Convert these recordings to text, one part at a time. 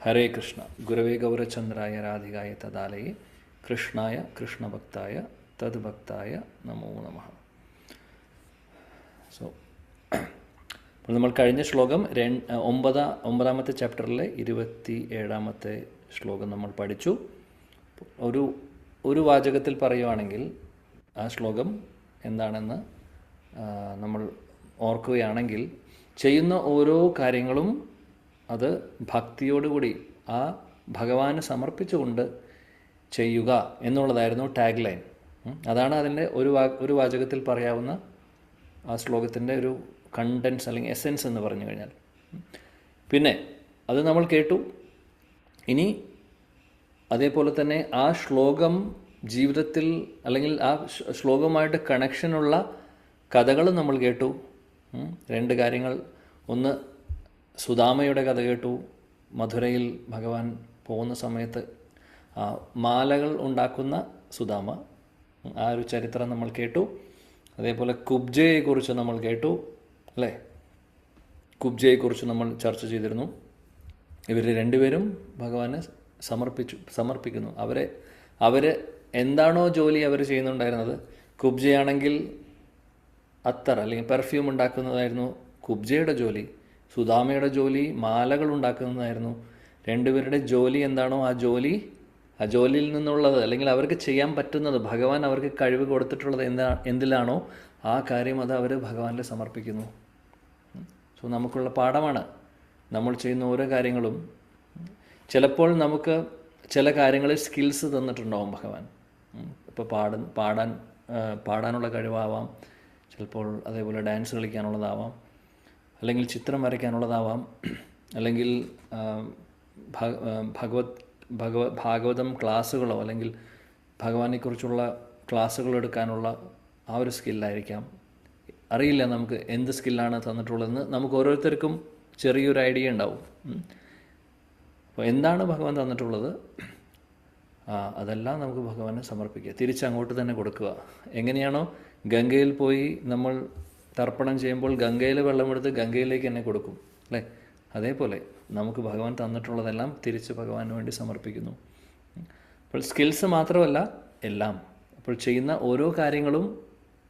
ഹരേ കൃഷ്ണ. ഗുരവേ ഗൗരചന്ദ്രായ രാധികായ തദാലയെ കൃഷ്ണായ കൃഷ്ണഭക്തായ തദ്ഭക്തായ നമോ നമഃ. സോ അപ്പോൾ നമ്മൾ കഴിഞ്ഞ ശ്ലോകം ഒമ്പതാമത്തെ ചാപ്റ്ററിലെ 27ാമത്തെ ശ്ലോകം നമ്മൾ പഠിച്ചു. ഒരു വാചകത്തിൽ പറയുവാണെങ്കിൽ ആ ശ്ലോകം എന്താണെന്ന് നമ്മൾ ഓർക്കുകയാണെങ്കിൽ, ചെയ്യുന്ന ഓരോ കാര്യങ്ങളും അത് ഭക്തിയോടുകൂടി ആ ഭഗവാന് സമർപ്പിച്ചുകൊണ്ട് ചെയ്യുക എന്നുള്ളതായിരുന്നു ടാഗ് ലൈൻ. അതാണ് അതിൻ്റെ ഒരു വാചകത്തിൽ പറയാവുന്ന ആ ശ്ലോകത്തിൻ്റെ ഒരു കണ്ടൻസ് അല്ലെങ്കിൽ എസെൻസ് എന്ന് പറഞ്ഞു കഴിഞ്ഞാൽ. പിന്നെ അത് നമ്മൾ കേട്ടു. ഇനി അതേപോലെ തന്നെ ആ ശ്ലോകം ജീവിതത്തിൽ അല്ലെങ്കിൽ ആ ശ്ലോകമായിട്ട് കണക്ഷനുള്ള കഥകൾ നമ്മൾ കേട്ടു. രണ്ട് കാര്യങ്ങൾ. ഒന്ന്, സുദാമയുടെ കഥ കേട്ടു. മധുരയിൽ ഭഗവാൻ പോകുന്ന സമയത്ത് മാലകൾ ഉണ്ടാക്കുന്ന സുദാമ, ആ ഒരു ചരിത്രം നമ്മൾ കേട്ടു. അതേപോലെ കുബ്ജയെക്കുറിച്ച് നമ്മൾ കേട്ടു, അല്ലേ? കുബ്ജയെക്കുറിച്ച് നമ്മൾ ചർച്ച ചെയ്തിരുന്നു. ഇവർ രണ്ടുപേരും ഭഗവാന് സമർപ്പിക്കുന്നു. അവർ എന്താണോ ജോലി അവർ ചെയ്യുന്നുണ്ടായിരുന്നത്, കുബ്ജയാണെങ്കിൽ അത്തർ അല്ലെങ്കിൽ പെർഫ്യൂം ഉണ്ടാക്കുന്നതായിരുന്നു കുബ്ജയുടെ ജോലി. സുദാമയുടെ ജോലി മാലകൾ ഉണ്ടാക്കുന്നതായിരുന്നു. രണ്ടുപേരുടെ ജോലി എന്താണോ ആ ജോലിയിൽ നിന്നുള്ളത് അല്ലെങ്കിൽ അവർക്ക് ചെയ്യാൻ പറ്റുന്നത്, ഭഗവാൻ അവർക്ക് കഴിവ് കൊടുത്തിട്ടുള്ളത് എന്തിലാണോ ആ കാര്യം അത് അവർ ഭഗവാനിൽ സമർപ്പിക്കുന്നു. സോ നമുക്കുള്ള പാഠമാണ്. നമ്മൾ ചെയ്യുന്ന ഓരോ കാര്യങ്ങളും, ചിലപ്പോൾ നമുക്ക് ചില കാര്യങ്ങളിൽ സ്കിൽസ് തന്നിട്ടുണ്ടാവും ഭഗവാൻ. ഇപ്പോൾ പാടാനുള്ള കഴിവാവാം, ചിലപ്പോൾ അതേപോലെ ഡാൻസ് കളിക്കാനുള്ളതാവാം, അല്ലെങ്കിൽ ചിത്രം വരയ്ക്കാനുള്ളതാവാം, അല്ലെങ്കിൽ ഭാഗവതം ക്ലാസ്സുകളോ അല്ലെങ്കിൽ ഭഗവാനെക്കുറിച്ചുള്ള ക്ലാസ്സുകൾ എടുക്കാനുള്ള ആ ഒരു സ്കില്ലായിരിക്കാം. അറിയില്ല നമുക്ക് എന്ത് സ്കില്ലാണ് തന്നിട്ടുള്ളതെന്ന്. നമുക്ക് ഓരോരുത്തർക്കും ചെറിയൊരു ഐഡിയ ഉണ്ടാവും. അപ്പോൾ എന്താണ് ഭഗവാൻ തന്നിട്ടുള്ളത്, അതെല്ലാം നമുക്ക് ഭഗവാനെ സമർപ്പിക്കുക, തിരിച്ചങ്ങോട്ട് തന്നെ കൊടുക്കുക. എങ്ങനെയാണോ ഗംഗയിൽ പോയി നമ്മൾ തർപ്പണം ചെയ്യുമ്പോൾ ഗംഗയിൽ വെള്ളമെടുത്ത് ഗംഗയിലേക്ക് തന്നെ കൊടുക്കും, അല്ലേ? അതേപോലെ നമുക്ക് ഭഗവാൻ തന്നിട്ടുള്ളതെല്ലാം തിരിച്ച് ഭഗവാന് വേണ്ടി സമർപ്പിക്കുന്നു. അപ്പോൾ സ്കിൽസ് മാത്രമല്ല, എല്ലാം. അപ്പോൾ ചെയ്യുന്ന ഓരോ കാര്യങ്ങളും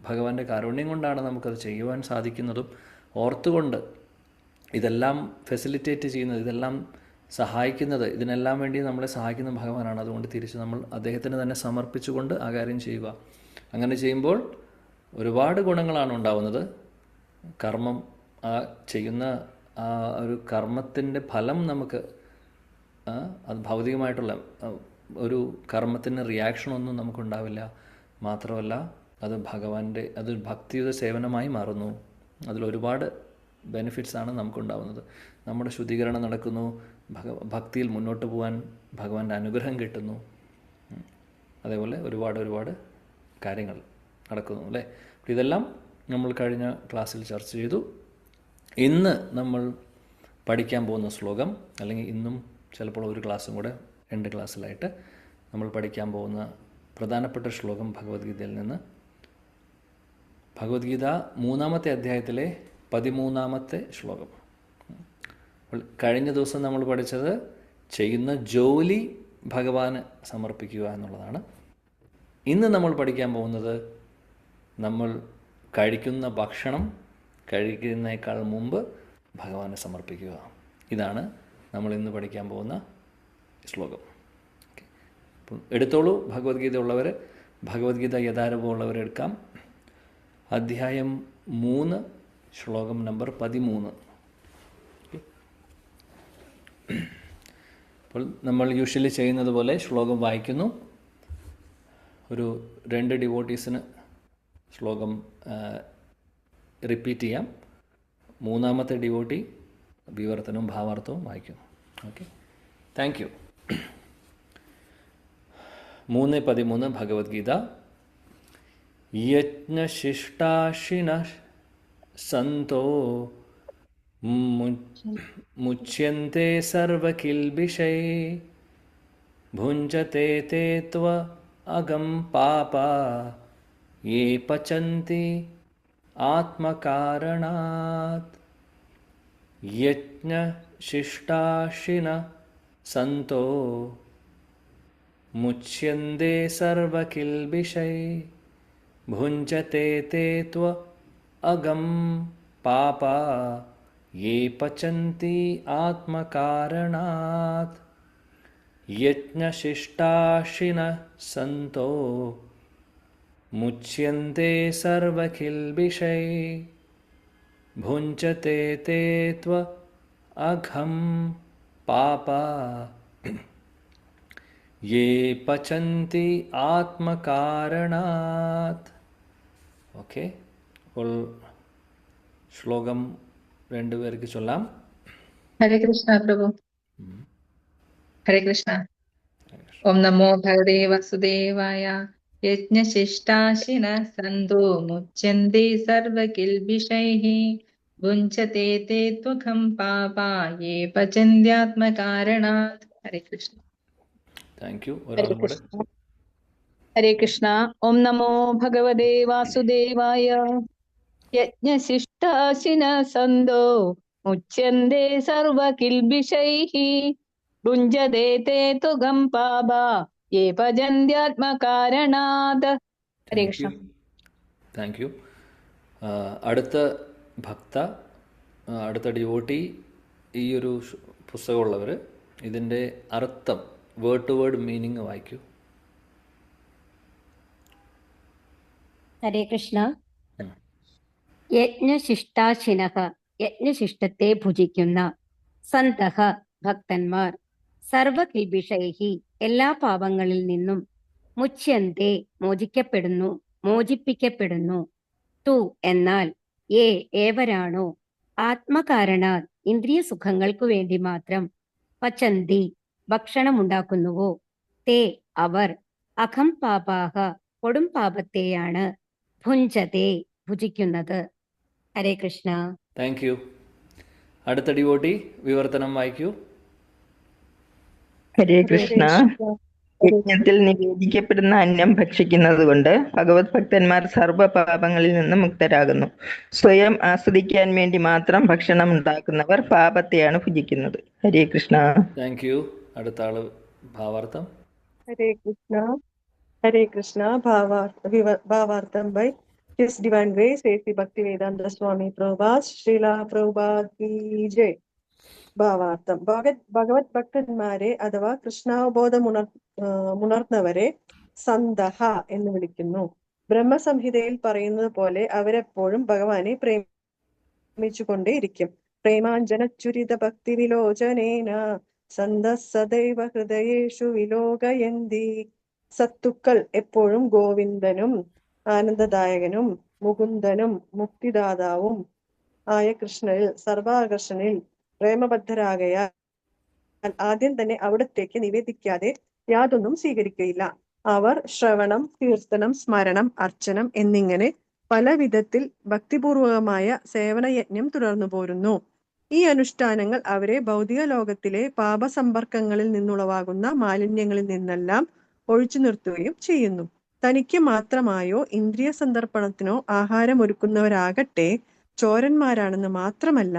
ഭഗവാന്റെ കാരുണ്യം കൊണ്ടാണ് നമുക്കത് ചെയ്യുവാൻ സാധിക്കുന്നതും. ഓർത്തുകൊണ്ട് ഇതെല്ലാം ഫെസിലിറ്റേറ്റ് ചെയ്യുന്നത്, ഇതെല്ലാം സഹായിക്കുന്നത്, ഇതിനെല്ലാം വേണ്ടി നമ്മളെ സഹായിക്കുന്ന ഭഗവാനാണ്. അതുകൊണ്ട് തിരിച്ച് നമ്മൾ അദ്ദേഹത്തിന് തന്നെ സമർപ്പിച്ചുകൊണ്ട് ആ കാര്യം ചെയ്യുക. അങ്ങനെ ചെയ്യുമ്പോൾ ഒരുപാട് ഗുണങ്ങളാണ് ഉണ്ടാവുന്നത്. കർമ്മം, ആ ചെയ്യുന്ന ആ ഒരു കർമ്മത്തിൻ്റെ ഫലം നമുക്ക് അത് ഭൗതികമായിട്ടുള്ള ഒരു കർമ്മത്തിന് റിയാക്ഷനൊന്നും നമുക്കുണ്ടാവില്ല. മാത്രമല്ല അത് അത് ഭക്തിയുടെ സേവനമായി മാറുന്നു. അതിലൊരുപാട് ബെനിഫിറ്റ്സാണ് നമുക്കുണ്ടാവുന്നത്. നമ്മുടെ ശുദ്ധീകരണം നടക്കുന്നു, ഭക്തിയിൽ മുന്നോട്ട് പോകാൻ ഭഗവാന്റെ അനുഗ്രഹം കിട്ടുന്നു. അതേപോലെ ഒരുപാട് കാര്യങ്ങൾ നടക്കുന്നു, അല്ലേ? ഇതെല്ലാം നമ്മൾ കഴിഞ്ഞ ക്ലാസ്സിൽ ചർച്ച ചെയ്തു. ഇന്ന് നമ്മൾ പഠിക്കാൻ പോകുന്ന ശ്ലോകം, അല്ലെങ്കിൽ ഇന്നും ചിലപ്പോൾ ഒരു ക്ലാസ്സും കൂടെ 2 ക്ലാസ്സിലായിട്ട് നമ്മൾ പഠിക്കാൻ പോകുന്ന പ്രധാനപ്പെട്ട ശ്ലോകം ഭഗവത്ഗീതയിൽ നിന്ന്, ഭഗവത്ഗീത 3-ാമത്തെ അധ്യായത്തിലെ 13-ാമത്തെ ശ്ലോകം. അപ്പോൾ കഴിഞ്ഞ ദിവസം നമ്മൾ പഠിച്ചത് ചെയ്യുന്ന ജോലി ഭഗവാന് സമർപ്പിക്കുക എന്നുള്ളതാണ്. ഇന്ന് നമ്മൾ പഠിക്കാൻ പോകുന്നത് നമ്മൾ കഴിക്കുന്ന ഭക്ഷണം കഴിക്കുന്നതിനേക്കാൾ മുമ്പ് ഭഗവാനെ സമർപ്പിക്കുക. ഇതാണ് നമ്മൾ ഇന്ന് പഠിക്കാൻ പോകുന്ന ശ്ലോകം. അപ്പോൾ എടുത്തോളൂ, ഭഗവത്ഗീത ഉള്ളവർ, ഭഗവത്ഗീത യഥാരൂപമുള്ളവർ എടുക്കാം. അധ്യായം 3, ശ്ലോകം നമ്പർ 13. അപ്പോൾ നമ്മൾ യൂഷ്വലി ചെയ്യുന്നത് പോലെ ശ്ലോകം വായിക്കുന്നു. ഒരു 2 ഡിവോട്ടീസിന് ശ്ലോകം റിപ്പീറ്റ് ചെയ്യാം. 3-ാമത്തെ ഡിവോട്ടി വിവർത്തനവും ഭാവാർത്ഥവും വായിക്കും. Okay, thank you. 3:13 ഭഗവത്ഗീത. യജ്ഞശിഷ്ടാശിനഃ സന്തോ മുച്യന്തെ സർവകിൽബിഷൈ ഭുഞ്ജത്തെ തേ ത്വ അഗം പാപ യേ പചന്തി ആത്മകാരണാത്. യജ്ഞശിഷ്ടാശിനഃ സന്തോ മുച്യന്തെ സർവകിൽബിഷൈ ഭുഞ്ചത്തെ തേ ത്വ അഗം പാപ യേ പചന്തി ആത്മകാരണാത് യജ്ഞശിഷ്ടാശിനഃ സന്തോ മുച്യന്തെ സർവകിൽബിഷൈ ഭുഞ്ചത്തെ തേ ത്വ അഘം പാപ യേ പചന്തി ആത്മകാരണാത്. ഓക്കെ, അപ്പോൾ ശ്ലോകം രണ്ടുപേർക്ക് ചൊല്ലാം. ഹരേ കൃഷ്ണ പ്രഭു. ഹരേ കൃഷ്ണ. ഓം നമോ ഭഗവതേ വാസുദേവായ. യജ്ഞശിഷ്ടാശിന സന്തോ മുച്യന്തെ സർവകിൽബിഷൈഃ ഭുഞ്ചത്തെ തേ ത്വഘം പാപാ യേ പചന്ത്യാത്മകാരണാത്. ഹരേ കൃഷ്ണ. Thank you. ഹരേ ഒരാളും കൂടെ. കൃഷ്ണ. ഹരേ കൃഷ്ണ. ഓം നമോ ഭഗവതേ വാസുദേവായ. യജ്ഞശിഷ്ടാശിന സന്തോ മുച്യന്തെ സർവകിൽബിഷൈഃ ഭുഞ്ചത്തെ തേ തുകം പാപാ യേ ഭജന്ത്യാത്മകാരണാത്. Hare thank Krishna. You. Thank you. അടുത്ത ഭക്ത, അടുത്ത ഡിവോട്ടി, ഈ ഒരു പുസ്തകമുള്ളവർ ഇതിൻ്റെ അർത്ഥം വേർഡ് ടു വേർഡ് മീനിങ് വായിക്കൂ. ഹരേ കൃഷ്ണ. യജ്ഞശിഷ്ടാശിനഃ യജ്ഞശിഷ്ടത്തെ ഭുജിക്കുന്ന, സന്തഃ ഭക്തന്മാർ, സർവകിൽബിഷൈഹി എല്ലാ പാപങ്ങളിൽ നിന്നും, മുച്യന്തെ മോചിക്കപ്പെടുന്നു, മോചിപ്പിക്കപ്പെടുന്നു, തു എന്നാൽ, ഏവരാണോ, ആത്മകാരണാൽ ഇന്ദ്രിയ സുഖങ്ങൾക്കു വേണ്ടി മാത്രം, പചന്തി ഭക്ഷണമുണ്ടാക്കുന്നുവോ, തേ അവർ, അഖം പാപാഹ കൊടും പാപത്തെയാണ്, ഭുഞ്ചതേ ഭുജിക്കുന്നത്. ഹരേ കൃഷ്ണ. Thank you. അടുത്ത ഡിവോട്ടി വിവർത്തനം വായിക്കൂ. ഹരേ കൃഷ്ണ. യജ്ഞത്തിൽ നിവേദിക്കപ്പെടുന്ന അന്നം ഭക്ഷിക്കുന്നത് കൊണ്ട് ഭഗവത് ഭക്തന്മാർ സർവ്വ പാപങ്ങളിൽ നിന്നും മുക്തരാകുന്നു. സ്വയം ആസ്വദിക്കാൻ വേണ്ടി മാത്രം ഭക്ഷണം ഉണ്ടാക്കുന്നവർ പാപത്തെയാണ് ഭുജിക്കുന്നത്. ഹരേ കൃഷ്ണ. Thank you. അടുത്ത ആള് ഭാവാർത്ഥം. ഹരേ കൃഷ്ണ. ഹരേ കൃഷ്ണ. ഭാവാർത്ഥം by His Divine Grace A.C. Bhaktivedanta Swami Prabhupada, Srila Prabhupada ki jai. ഭാവാർത്ഥം. ഭഗവത് ഭക്തന്മാരെ അഥവാ കൃഷ്ണാവബോധമുണർന്നവരെ സന്തഹ എന്ന് വിളിക്കുന്നു. ബ്രഹ്മസംഹിതയിൽ പറയുന്നത് പോലെ അവരെപ്പോഴും ഭഗവാനെ പ്രേമിച്ചുകൊണ്ടേയിരിക്കും. പ്രേമാഞ്ജനച്ചുരിത ഭക്തി വിലോചനേന സന്ത സദൈവ ഹൃദയേഷു വിലോകയന്തി. സത്തുക്കൾ എപ്പോഴും ഗോവിന്ദനും ആനന്ദദായകനും മുകുന്ദനും മുക്തിദാതാവും ആയ കൃഷ്ണനിൽ സർവാകർഷണിൽ പ്രേമബദ്ധരാകയാൽ ആദ്യം തന്നെ അവിടത്തേക്ക് നിവേദിക്കാതെ യാതൊന്നും സ്വീകരിക്കുകയില്ല. അവർ ശ്രവണം, കീർത്തനം, സ്മരണം, അർച്ചനം എന്നിങ്ങനെ പല വിധത്തിൽ ഭക്തിപൂർവകമായ സേവനയജ്ഞം തുടർന്നു പോരുന്നു. ഈ അനുഷ്ഠാനങ്ങൾ അവരെ ഭൗതിക ലോകത്തിലെ പാപസമ്പർക്കങ്ങളിൽ നിന്നുളവാകുന്ന മാലിന്യങ്ങളിൽ നിന്നെല്ലാം ഒഴിച്ചു നിർത്തുകയും ചെയ്യുന്നു. തനിക്ക് മാത്രമായോ ഇന്ദ്രിയ സന്ദർപ്പണത്തിനോ ആഹാരമൊരുക്കുന്നവരാകട്ടെ ചോരന്മാരാണെന്ന് മാത്രമല്ല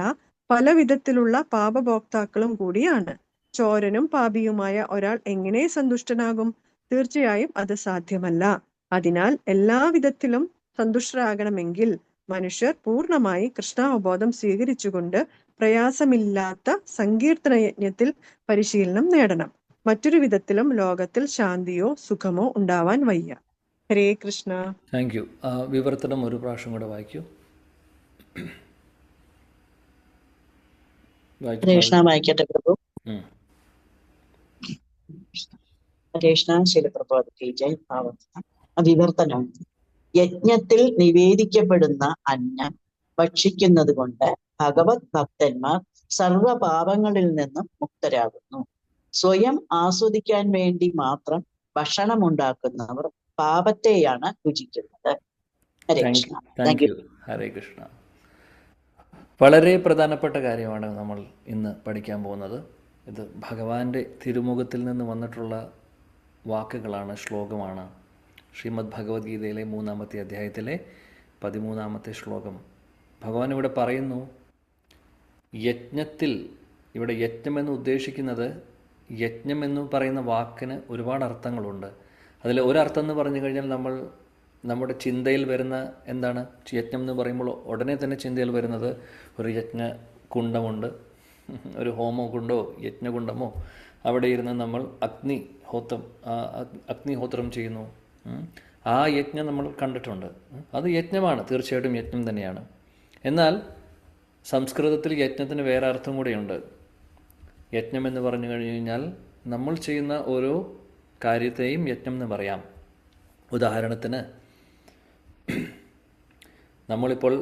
പല വിധത്തിലുള്ള പാപഭോക്താക്കളും കൂടിയാണ്. ചോരനും പാപിയുമായ ഒരാൾ എങ്ങനെ സന്തുഷ്ടനാകും? തീർച്ചയായും അത് സാധ്യമല്ല. അതിനാൽ എല്ലാവിധത്തിലും സന്തുഷ്ടരാകണമെങ്കിൽ മനുഷ്യർ പൂർണ്ണമായി കൃഷ്ണാവബോധം സ്വീകരിച്ചുകൊണ്ട് പ്രയാസമില്ലാത്ത സങ്കീർത്തന യജ്ഞത്തിൽ പരിശീലനം നേടണം. മറ്റൊരു വിധത്തിലും ലോകത്തിൽ ശാന്തിയോ സുഖമോ ഉണ്ടാവാൻ വയ്യ. ഹരേ കൃഷ്ണ. Thank you. വിവർത്തനം ഒരു പ്രാവശ്യം കൂടെ വായിക്കൂ. കൃഷ്ണ വായിക്കട്ടെ പ്രഭു. കൃഷ്ണ ശിലപ്രഭാതത്തെ ജയ്. വിവർത്തനം. യജ്ഞത്തിൽ നിവേദിക്കപ്പെടുന്ന അന്നം ഭക്ഷിക്കുന്നത് കൊണ്ട് ഭഗവത് ഭക്തന്മാർ സർവ പാപങ്ങളിൽ നിന്നും മുക്തരാകുന്നു. സ്വയം ആസ്വദിക്കാൻ വേണ്ടി മാത്രം ഭക്ഷണം ഉണ്ടാക്കുന്നവർ പാപത്തെയാണ് ഭുജിക്കുന്നത്. ഹരേ കൃഷ്ണ. Thank you. ഹരേ കൃഷ്ണ. വളരെ പ്രധാനപ്പെട്ട കാര്യമാണ് നമ്മൾ ഇന്ന് പഠിക്കാൻ പോകുന്നത്. ഇത് ഭഗവാന്റെ തിരുമുഖത്തിൽ നിന്ന് വന്നിട്ടുള്ള വാക്കുകളാണ്, ശ്ലോകമാണ്. ശ്രീമദ് ഭഗവത്ഗീതയിലെ 3-ാമത്തെ അധ്യായത്തിലെ 13-ാമത്തെ ശ്ലോകം. ഭഗവാൻ ഇവിടെ പറയുന്നു, യജ്ഞത്തിൽ, ഇവിടെ യജ്ഞമെന്ന് ഉദ്ദേശിക്കുന്നത് യജ്ഞം എന്ന് പറയുന്ന വാക്കിന് ഒരുപാട് അർത്ഥങ്ങളുണ്ട്. അതിൽ ഒരർത്ഥം എന്ന് പറഞ്ഞു കഴിഞ്ഞാൽ നമ്മുടെ ചിന്തയിൽ വരുന്ന എന്താണ്, യജ്ഞം എന്ന് പറയുമ്പോൾ ഉടനെ തന്നെ ചിന്തയിൽ വരുന്നത് ഒരു യജ്ഞകുണ്ഡമുണ്ട്, ഒരു ഹോമകുണ്ടോ യജ്ഞകുണ്ഡമോ, അവിടെ ഇരുന്ന് നമ്മൾ അഗ്നിഹോത്രം ചെയ്യുന്നു. ആ യജ്ഞം നമ്മൾ കണ്ടിട്ടുണ്ട്. അത് യജ്ഞമാണ്, തീർച്ചയായിട്ടും യജ്ഞം തന്നെയാണ്. എന്നാൽ സംസ്കൃതത്തിൽ യജ്ഞത്തിന് വേറെ അർത്ഥം കൂടെയുണ്ട്. യജ്ഞം എന്ന് പറഞ്ഞു കഴിഞ്ഞാൽ നമ്മൾ ചെയ്യുന്ന ഓരോ കാര്യത്തെയും യജ്ഞം എന്ന് പറയാം. ഉദാഹരണത്തിന് നമ്മളിപ്പോൾ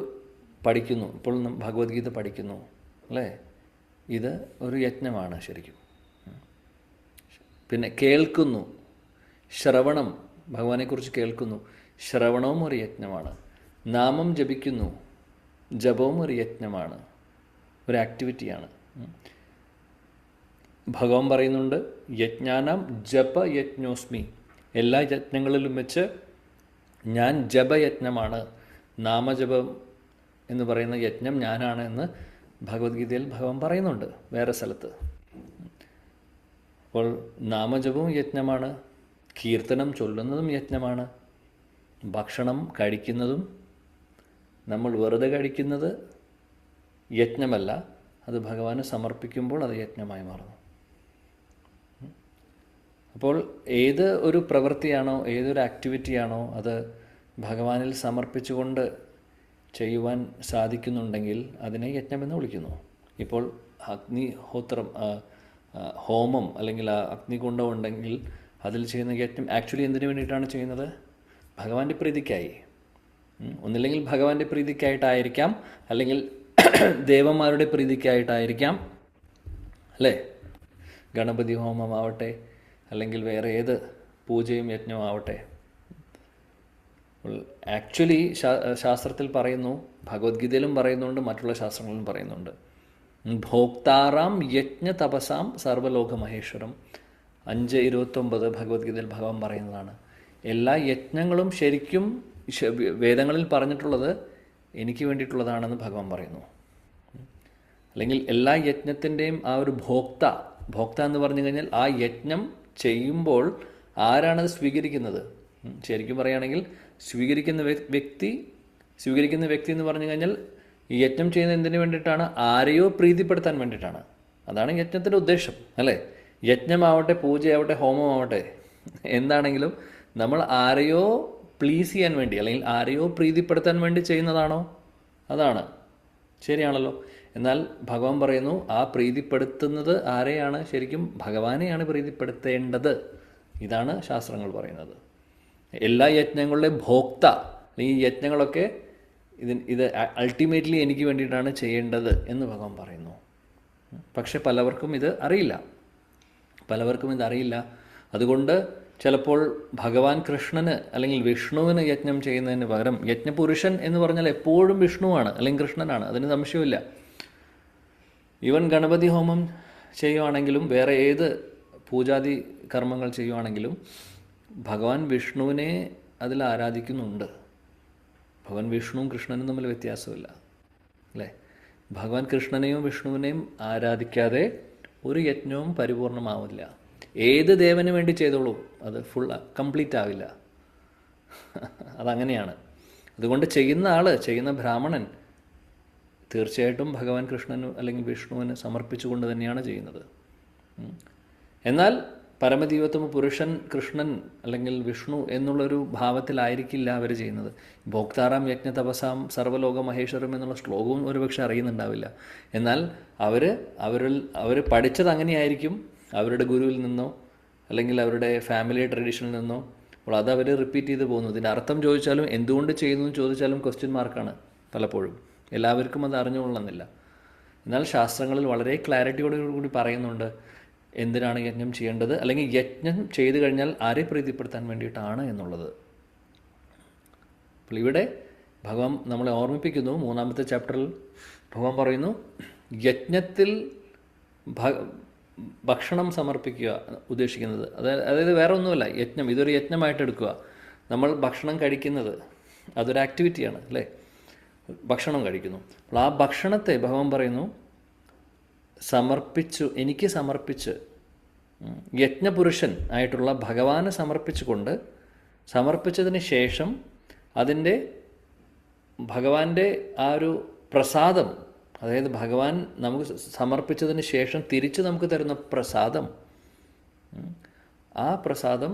പഠിക്കുന്നു, ഇപ്പോൾ ഭഗവത്ഗീത പഠിക്കുന്നു അല്ലേ, ഇത് ഒരു യജ്ഞമാണ് ശരിക്കും. പിന്നെ കേൾക്കുന്നു, ശ്രവണം, ഭഗവാനെക്കുറിച്ച് കേൾക്കുന്നു, ശ്രവണവും ഒരു യജ്ഞമാണ്. നാമം ജപിക്കുന്നു, ജപവും ഒരു യജ്ഞമാണ്, ഒരു ആക്ടിവിറ്റിയാണ്. ഭഗവാൻ പറയുന്നുണ്ട്, യജ്ഞാനാം ജപയജ്ഞോസ്മി, എല്ലാ യജ്ഞങ്ങളിലും വെച്ച് ഞാൻ ജപയജ്ഞമാണ്, നാമജപം എന്ന് പറയുന്ന യജ്ഞം ഞാനാണ് എന്ന് ഭഗവത്ഗീതയിൽ ഭഗവാൻ പറയുന്നുണ്ട് വേറെ സ്ഥലത്ത്. അപ്പോൾ നാമജപവും യജ്ഞമാണ്, കീർത്തനം ചൊല്ലുന്നതും യജ്ഞമാണ്, ഭക്ഷണം കഴിക്കുന്നതും നമ്മൾ വെറുതെ കഴിക്കുന്നത് യജ്ഞമല്ല, അത് ഭഗവാന് സമർപ്പിക്കുമ്പോൾ അത് യജ്ഞമായി മാറുന്നു. അപ്പോൾ ഏത് ഒരു പ്രവൃത്തിയാണോ, ഏതൊരു ആക്ടിവിറ്റിയാണോ അത് ഭഗവാനിൽ സമർപ്പിച്ചുകൊണ്ട് ചെയ്യുവാൻ സാധിക്കുന്നുണ്ടെങ്കിൽ അതിനെ യജ്ഞമെന്ന് വിളിക്കുന്നു. ഇപ്പോൾ അഗ്നിഹോത്രം, ഹോമം അല്ലെങ്കിൽ അഗ്നികുണ്ഡം ഉണ്ടെങ്കിൽ അതിൽ ചെയ്യുന്ന യജ്ഞം ആക്ച്വലി എന്തിനു വേണ്ടിയിട്ടാണ് ചെയ്യുന്നത്? ഭഗവാന്റെ പ്രീതിക്കായി. ഒന്നില്ലെങ്കിൽ ഭഗവാന്റെ പ്രീതിക്കായിട്ടായിരിക്കാം, അല്ലെങ്കിൽ ദേവന്മാരുടെ പ്രീതിക്കായിട്ടായിരിക്കാം അല്ലേ. ഗണപതി ഹോമമാവട്ടെ, അല്ലെങ്കിൽ വേറെ ഏത് പൂജയും യജ്ഞവും ആവട്ടെ. ആക്ച്വലി ശാസ്ത്രത്തിൽ പറയുന്നു, ഭഗവത്ഗീതയിലും പറയുന്നുണ്ട്, മറ്റുള്ള ശാസ്ത്രങ്ങളിലും പറയുന്നുണ്ട്, ഭോക്താറാം യജ്ഞ തപസാം സർവലോക മഹേശ്വരം. 5:29 ഭഗവത്ഗീതയിൽ ഭഗവാൻ പറയുന്നതാണ്. എല്ലാ യജ്ഞങ്ങളും ശരിക്കും വേദങ്ങളിൽ പറഞ്ഞിട്ടുള്ളത് എനിക്ക് വേണ്ടിയിട്ടുള്ളതാണെന്ന് ഭഗവാൻ പറയുന്നു. അല്ലെങ്കിൽ എല്ലാ യജ്ഞത്തിൻ്റെയും ആ ഒരു ഭോക്ത എന്ന് പറഞ്ഞു കഴിഞ്ഞാൽ ആ യജ്ഞം ചെയ്യുമ്പോൾ ആരാണത് സ്വീകരിക്കുന്നത്? ശരിക്കും പറയുകയാണെങ്കിൽ സ്വീകരിക്കുന്ന വ്യക്തി എന്ന് പറഞ്ഞു കഴിഞ്ഞാൽ ഈ യജ്ഞം ചെയ്യുന്നത് എന്തിനു വേണ്ടിയിട്ടാണ്? ആരെയോ പ്രീതിപ്പെടുത്താൻ വേണ്ടിയിട്ടാണ്. അതാണ് യജ്ഞത്തിൻ്റെ ഉദ്ദേശം അല്ലേ. യജ്ഞമാവട്ടെ, പൂജയാവട്ടെ, ഹോമമാവട്ടെ, എന്താണെങ്കിലും നമ്മൾ ആരെയോ പ്ലീസ് ചെയ്യാൻ വേണ്ടി അല്ലെങ്കിൽ ആരെയോ പ്രീതിപ്പെടുത്താൻ വേണ്ടി ചെയ്യുന്നതാണോ? അതാണ്. ശരിയാണല്ലോ. എന്നാൽ ഭഗവാൻ പറയുന്നു, ആ പ്രീതിപ്പെടുത്തുന്നത് ആരെയാണ്? ശരിക്കും ഭഗവാനെയാണ് പ്രീതിപ്പെടുത്തേണ്ടത്. ഇതാണ് ശാസ്ത്രങ്ങൾ പറയുന്നത്. എല്ലാ യജ്ഞങ്ങളുടെയും ഭോക്ത, ഈ യജ്ഞങ്ങളൊക്കെ ഇത് അൾട്ടിമേറ്റ്ലി എനിക്ക് വേണ്ടിയിട്ടാണ് ചെയ്യേണ്ടത് എന്ന് ഭഗവാൻ പറയുന്നു. പക്ഷെ പലവർക്കും ഇത് അറിയില്ല. അതുകൊണ്ട് ചിലപ്പോൾ ഭഗവാൻ കൃഷ്ണന് അല്ലെങ്കിൽ വിഷ്ണുവിന് യജ്ഞം ചെയ്യുന്നതിന് പകരം, യജ്ഞപുരുഷൻ എന്ന് പറഞ്ഞാൽ എപ്പോഴും വിഷ്ണുവാണ് അല്ലെങ്കിൽ കൃഷ്ണനാണ്, അതിന് സംശയമില്ല. ഈവൻ ഗണപതി ഹോമം ചെയ്യുവാണെങ്കിലും വേറെ ഏത് പൂജാതി കർമ്മങ്ങൾ ചെയ്യുവാണെങ്കിലും ഭഗവാൻ വിഷ്ണുവിനെ അതിൽ ആരാധിക്കുന്നുണ്ട്. ഭഗവാൻ വിഷ്ണുവും കൃഷ്ണനും തമ്മിൽ വ്യത്യാസമില്ല അല്ലേ. ഭഗവാൻ കൃഷ്ണനെയും വിഷ്ണുവിനെയും ആരാധിക്കാതെ ഒരു യജ്ഞവും പരിപൂർണമാവില്ല. ഏത് ദേവന് വേണ്ടി ചെയ്തോളൂ, അത് കംപ്ലീറ്റ് ആവില്ല. അതങ്ങനെയാണ്. അതുകൊണ്ട് ചെയ്യുന്ന ബ്രാഹ്മണൻ തീർച്ചയായിട്ടും ഭഗവാൻ കൃഷ്ണന് അല്ലെങ്കിൽ വിഷ്ണുവിന് സമർപ്പിച്ചുകൊണ്ട് തന്നെയാണ് ചെയ്യുന്നത്. എന്നാൽ പരമദൈവത്വം പുരുഷൻ കൃഷ്ണൻ അല്ലെങ്കിൽ വിഷ്ണു എന്നുള്ളൊരു ഭാവത്തിലായിരിക്കില്ല അവർ ചെയ്യുന്നത്. ഭോക്താറാം യജ്ഞ തപസാം സർവലോക മഹേശ്വരം എന്നുള്ള ശ്ലോകവും ഒരുപക്ഷെ അറിയുന്നുണ്ടാവില്ല. എന്നാൽ അവർ പഠിച്ചത് അങ്ങനെയായിരിക്കും, അവരുടെ ഗുരുവിൽ നിന്നോ അല്ലെങ്കിൽ അവരുടെ ഫാമിലി ട്രഡീഷനിൽ നിന്നോ. അപ്പോൾ അത് അവർ റിപ്പീറ്റ് ചെയ്ത് പോകുന്നു. ഇതിൻ്റെ അർത്ഥം ചോദിച്ചാലും എന്തുകൊണ്ട് ചെയ്യുന്നു എന്ന് ചോദിച്ചാലും ക്വസ്റ്റ്യൻ മാർക്കാണ് പലപ്പോഴും. എല്ലാവർക്കും അത് അറിഞ്ഞുകൊള്ളുന്നില്ല. എന്നാൽ ശാസ്ത്രങ്ങളിൽ വളരെ ക്ലാരിറ്റിയോടുകൂടി പറയുന്നുണ്ട് എന്തിനാണ് യജ്ഞം ചെയ്യേണ്ടത്, അല്ലെങ്കിൽ യജ്ഞം ചെയ്തു കഴിഞ്ഞാൽ ആരെ പ്രീതിപ്പെടുത്താൻ വേണ്ടിയിട്ടാണ് എന്നുള്ളത്. അപ്പോൾ ഇവിടെ ഭഗവാൻ നമ്മളെ ഓർമ്മിപ്പിക്കുന്നു. 3-ാമത്തെ ചാപ്റ്ററിൽ ഭഗവാൻ പറയുന്നു, യജ്ഞത്തിൽ ഭക്ഷണം സമർപ്പിക്കുക ഉദ്ദേശിക്കുന്നത് അതായത് വേറെ ഒന്നുമല്ല, ഇതൊരു യജ്ഞമായിട്ട് എടുക്കുക. നമ്മൾ ഭക്ഷണം കഴിക്കുന്നത് അതൊരു ആക്ടിവിറ്റിയാണ് അല്ലേ. ഭക്ഷണം കഴിക്കുന്നു. അപ്പോൾ ആ ഭക്ഷണത്തെ ഭഗവാൻ പറയുന്നു എനിക്ക് സമർപ്പിച്ച് യജ്ഞപുരുഷൻ ആയിട്ടുള്ള ഭഗവാന് സമർപ്പിച്ചതിന് ശേഷം അതിൻ്റെ ഭഗവാന്റെ ആ ഒരു പ്രസാദം, അതായത് ഭഗവാൻ നമുക്ക് സമർപ്പിച്ചതിന് ശേഷം തിരിച്ച് നമുക്ക് തരുന്ന പ്രസാദം, ആ പ്രസാദം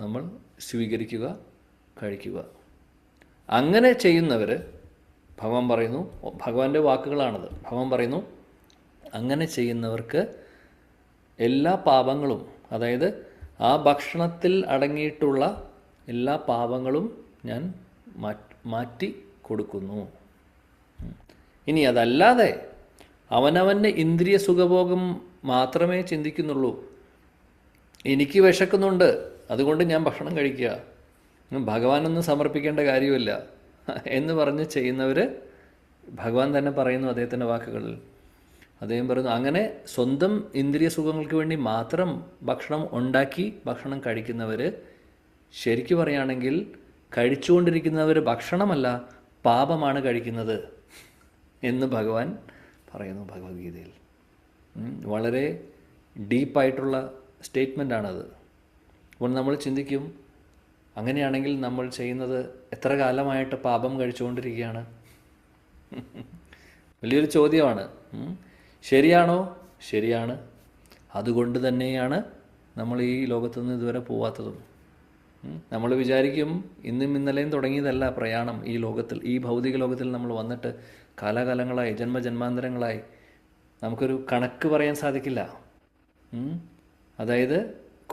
നമ്മൾ സ്വീകരിക്കുക, കഴിക്കുക. അങ്ങനെ ചെയ്യുന്നവർ, ഭഗവാൻ പറയുന്നു, ഭഗവാന്റെ വാക്കുകളാണത്, ഭഗവാൻ പറയുന്നു, അങ്ങനെ ചെയ്യുന്നവർക്ക് എല്ലാ പാപങ്ങളും, അതായത് ആ ഭക്ഷണത്തിൽ അടങ്ങിയിട്ടുള്ള എല്ലാ പാപങ്ങളും ഞാൻ മാറ്റി കൊടുക്കുന്നു. ഇനി അതല്ലാതെ അവനവൻ്റെ ഇന്ദ്രിയ സുഖഭോഗം മാത്രമേ ചിന്തിക്കുന്നുള്ളൂ, എനിക്ക് വിശക്കുന്നുണ്ട് അതുകൊണ്ട് ഞാൻ ഭക്ഷണം കഴിക്കുക, ഭഗവാനൊന്നും സമർപ്പിക്കേണ്ട കാര്യമില്ല എന്ന് പറഞ്ഞ് ചെയ്യുന്നവർ, ഭഗവാൻ തന്നെ പറയുന്നു അദ്ദേഹത്തിൻ്റെ വാക്കുകളിൽ, അദ്ദേഹം പറയുന്നു, അങ്ങനെ സ്വന്തം ഇന്ദ്രിയ സുഖങ്ങൾക്ക് വേണ്ടി മാത്രം ഭക്ഷണം ഉണ്ടാക്കി ഭക്ഷണം കഴിക്കുന്നവർ, ശരിക്കു പറയുകയാണെങ്കിൽ കഴിച്ചുകൊണ്ടിരിക്കുന്നവർ ഭക്ഷണമല്ല പാപമാണ് കഴിക്കുന്നത് എന്ന് ഭഗവാൻ പറയുന്നു ഭഗവത്ഗീതയിൽ. വളരെ ഡീപ്പായിട്ടുള്ള സ്റ്റേറ്റ്മെൻ്റാണത്. അപ്പോൾ നമ്മൾ ചിന്തിക്കും, അങ്ങനെയാണെങ്കിൽ നമ്മൾ ചെയ്യുന്നത് എത്ര കാലമായിട്ട് പാപം കഴിച്ചുകൊണ്ടിരിക്കുകയാണ്? വലിയൊരു ചോദ്യമാണ്. ശരിയാണോ? ശരിയാണ്. അതുകൊണ്ട് തന്നെയാണ് നമ്മൾ ഈ ലോകത്തുനിന്ന് ഇതുവരെ പോവാത്തതും. നമ്മൾ വിചാരിക്കും ഇന്നും ഇന്നലെയും തുടങ്ങിയതല്ല പ്രയാണം ഈ ലോകത്തിൽ, ഈ ഭൗതിക ലോകത്തിൽ നമ്മൾ വന്നിട്ട് കാലാകാലങ്ങളായി, ജന്മജന്മാന്തരങ്ങളായി. നമുക്കൊരു കണക്ക് പറയാൻ സാധിക്കില്ല. അതായത്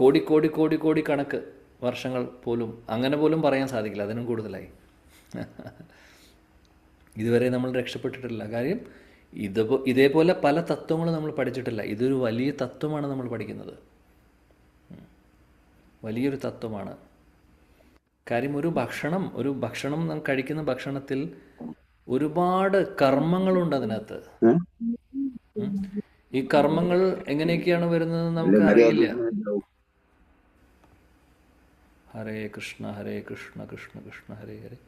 കോടി കോടി കോടി കോടി കണക്ക് വർഷങ്ങൾ പോലും, അങ്ങനെ പോലും പറയാൻ സാധിക്കില്ല, അതിനും കൂടുതലായി. ഇതുവരെ നമ്മൾ രക്ഷപ്പെട്ടിട്ടില്ല. കാര്യം ഇതേപോലെ പല തത്വങ്ങളും നമ്മൾ പഠിച്ചിട്ടില്ല. ഇതൊരു വലിയ തത്വമാണ് നമ്മൾ പഠിക്കുന്നത്, വലിയൊരു തത്വമാണ്. കാര്യം ഒരു ഭക്ഷണം നാം കഴിക്കുന്ന ഭക്ഷണത്തിൽ ഒരുപാട് കർമ്മങ്ങളുണ്ട് അതിനകത്ത്. ഈ കർമ്മങ്ങൾ എങ്ങനെയൊക്കെയാണ് വരുന്നത് നമുക്ക് അറിയില്ല. ഹരേ കൃഷ്ണ കൃഷ്ണ കൃഷ്ണ ഹരേ ഹരേ,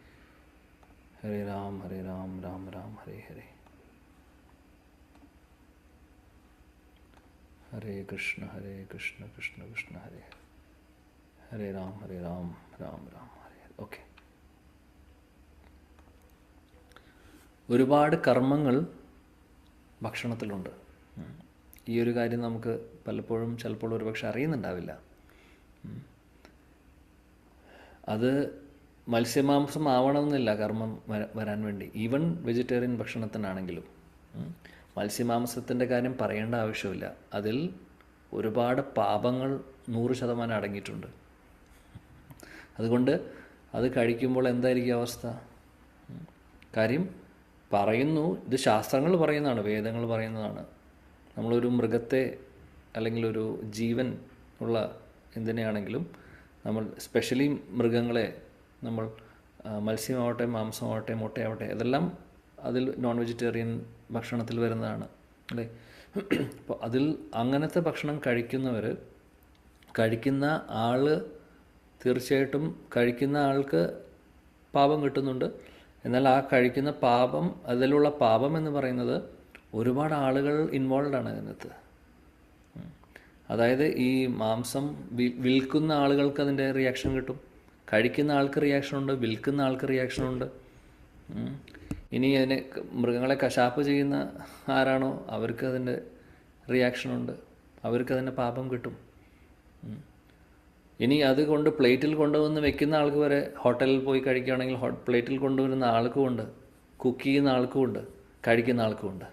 ഹരേ രാം രാം രാം ഹരേ ഹരേ, ഹരേ കൃഷ്ണ കൃഷ്ണ കൃഷ്ണ ഹരേ ഹരേ, ഹരേ രാം രാം രാം ഹരേ ഹരേ. ഓക്കെ, ഒരുപാട് കർമ്മങ്ങൾ ഭക്ഷണത്തിലുണ്ട്. ഈ ഒരു കാര്യം നമുക്ക് പലപ്പോഴും ചിലപ്പോൾ ഒരുപക്ഷെ അറിയുന്നുണ്ടാവില്ല. അത് മത്സ്യമാംസം ആവണമെന്നില്ല കർമ്മം വരാൻ വേണ്ടി. ഈവൻ വെജിറ്റേറിയൻ ഭക്ഷണത്തിനാണെങ്കിലും മത്സ്യമാംസത്തിൻ്റെ കാര്യം പറയേണ്ട ആവശ്യമില്ല. അതിൽ ഒരുപാട് പാപങ്ങൾ 100% അടങ്ങിയിട്ടുണ്ട്. അതുകൊണ്ട് അത് കഴിക്കുമ്പോൾ എന്തായിരിക്കും അവസ്ഥ? കാര്യം പറയുന്നു, ഇത് ശാസ്ത്രങ്ങൾ പറയുന്നതാണ്, വേദങ്ങൾ പറയുന്നതാണ്. നമ്മളൊരു മൃഗത്തെ അല്ലെങ്കിൽ ഒരു ജീവൻ ഉള്ള എന്തിനെയാണെങ്കിലും നമ്മൾ, സ്പെഷ്യലി മൃഗങ്ങളെ നമ്മൾ, മത്സ്യമാവട്ടെ മാംസമാവട്ടെ മുട്ടയാവട്ടെ, ഇതെല്ലാം അതിൽ നോൺ വെജിറ്റേറിയൻ ഭക്ഷണത്തിൽ വരുന്നതാണ് അല്ലേ. അപ്പോൾ അതിൽ അങ്ങനത്തെ ഭക്ഷണം കഴിക്കുന്ന ആൾ തീർച്ചയായിട്ടും കഴിക്കുന്ന ആൾക്ക് പാപം കിട്ടുന്നുണ്ട്. എന്നാൽ ആ കഴിക്കുന്ന പാപം, അതിലുള്ള പാപം എന്ന് പറയുന്നത് ഒരുപാട് ആളുകൾ ഇൻവോൾവാണ് അതിനകത്ത്. അതായത് ഈ മാംസം വിൽക്കുന്ന ആളുകൾക്ക് അതിൻ്റെ റിയാക്ഷൻ കിട്ടും, കഴിക്കുന്ന ആൾക്ക് റിയാക്ഷനുണ്ട്, വിൽക്കുന്ന ആൾക്ക് റിയാക്ഷനുണ്ട്. ഇനി അതിനെ മൃഗങ്ങളെ കശാപ്പ് ചെയ്യുന്ന ആരാണോ അവർക്ക് അതിൻ്റെ റിയാക്ഷനുണ്ട്, അവർക്ക് അതിൻ്റെ പാപം കിട്ടും. ഇനി അതുകൊണ്ട് പ്ലേറ്റിൽ കൊണ്ടുവന്ന് വെക്കുന്ന ആൾക്ക് വരെ, ഹോട്ടലിൽ പോയി കഴിക്കുകയാണെങ്കിൽ പ്ലേറ്റിൽ കൊണ്ടുവരുന്ന ആൾക്കും ഉണ്ട്, കുക്ക് ചെയ്യുന്ന ആൾക്കും ഉണ്ട്, കഴിക്കുന്ന ആൾക്കും ഉണ്ട്,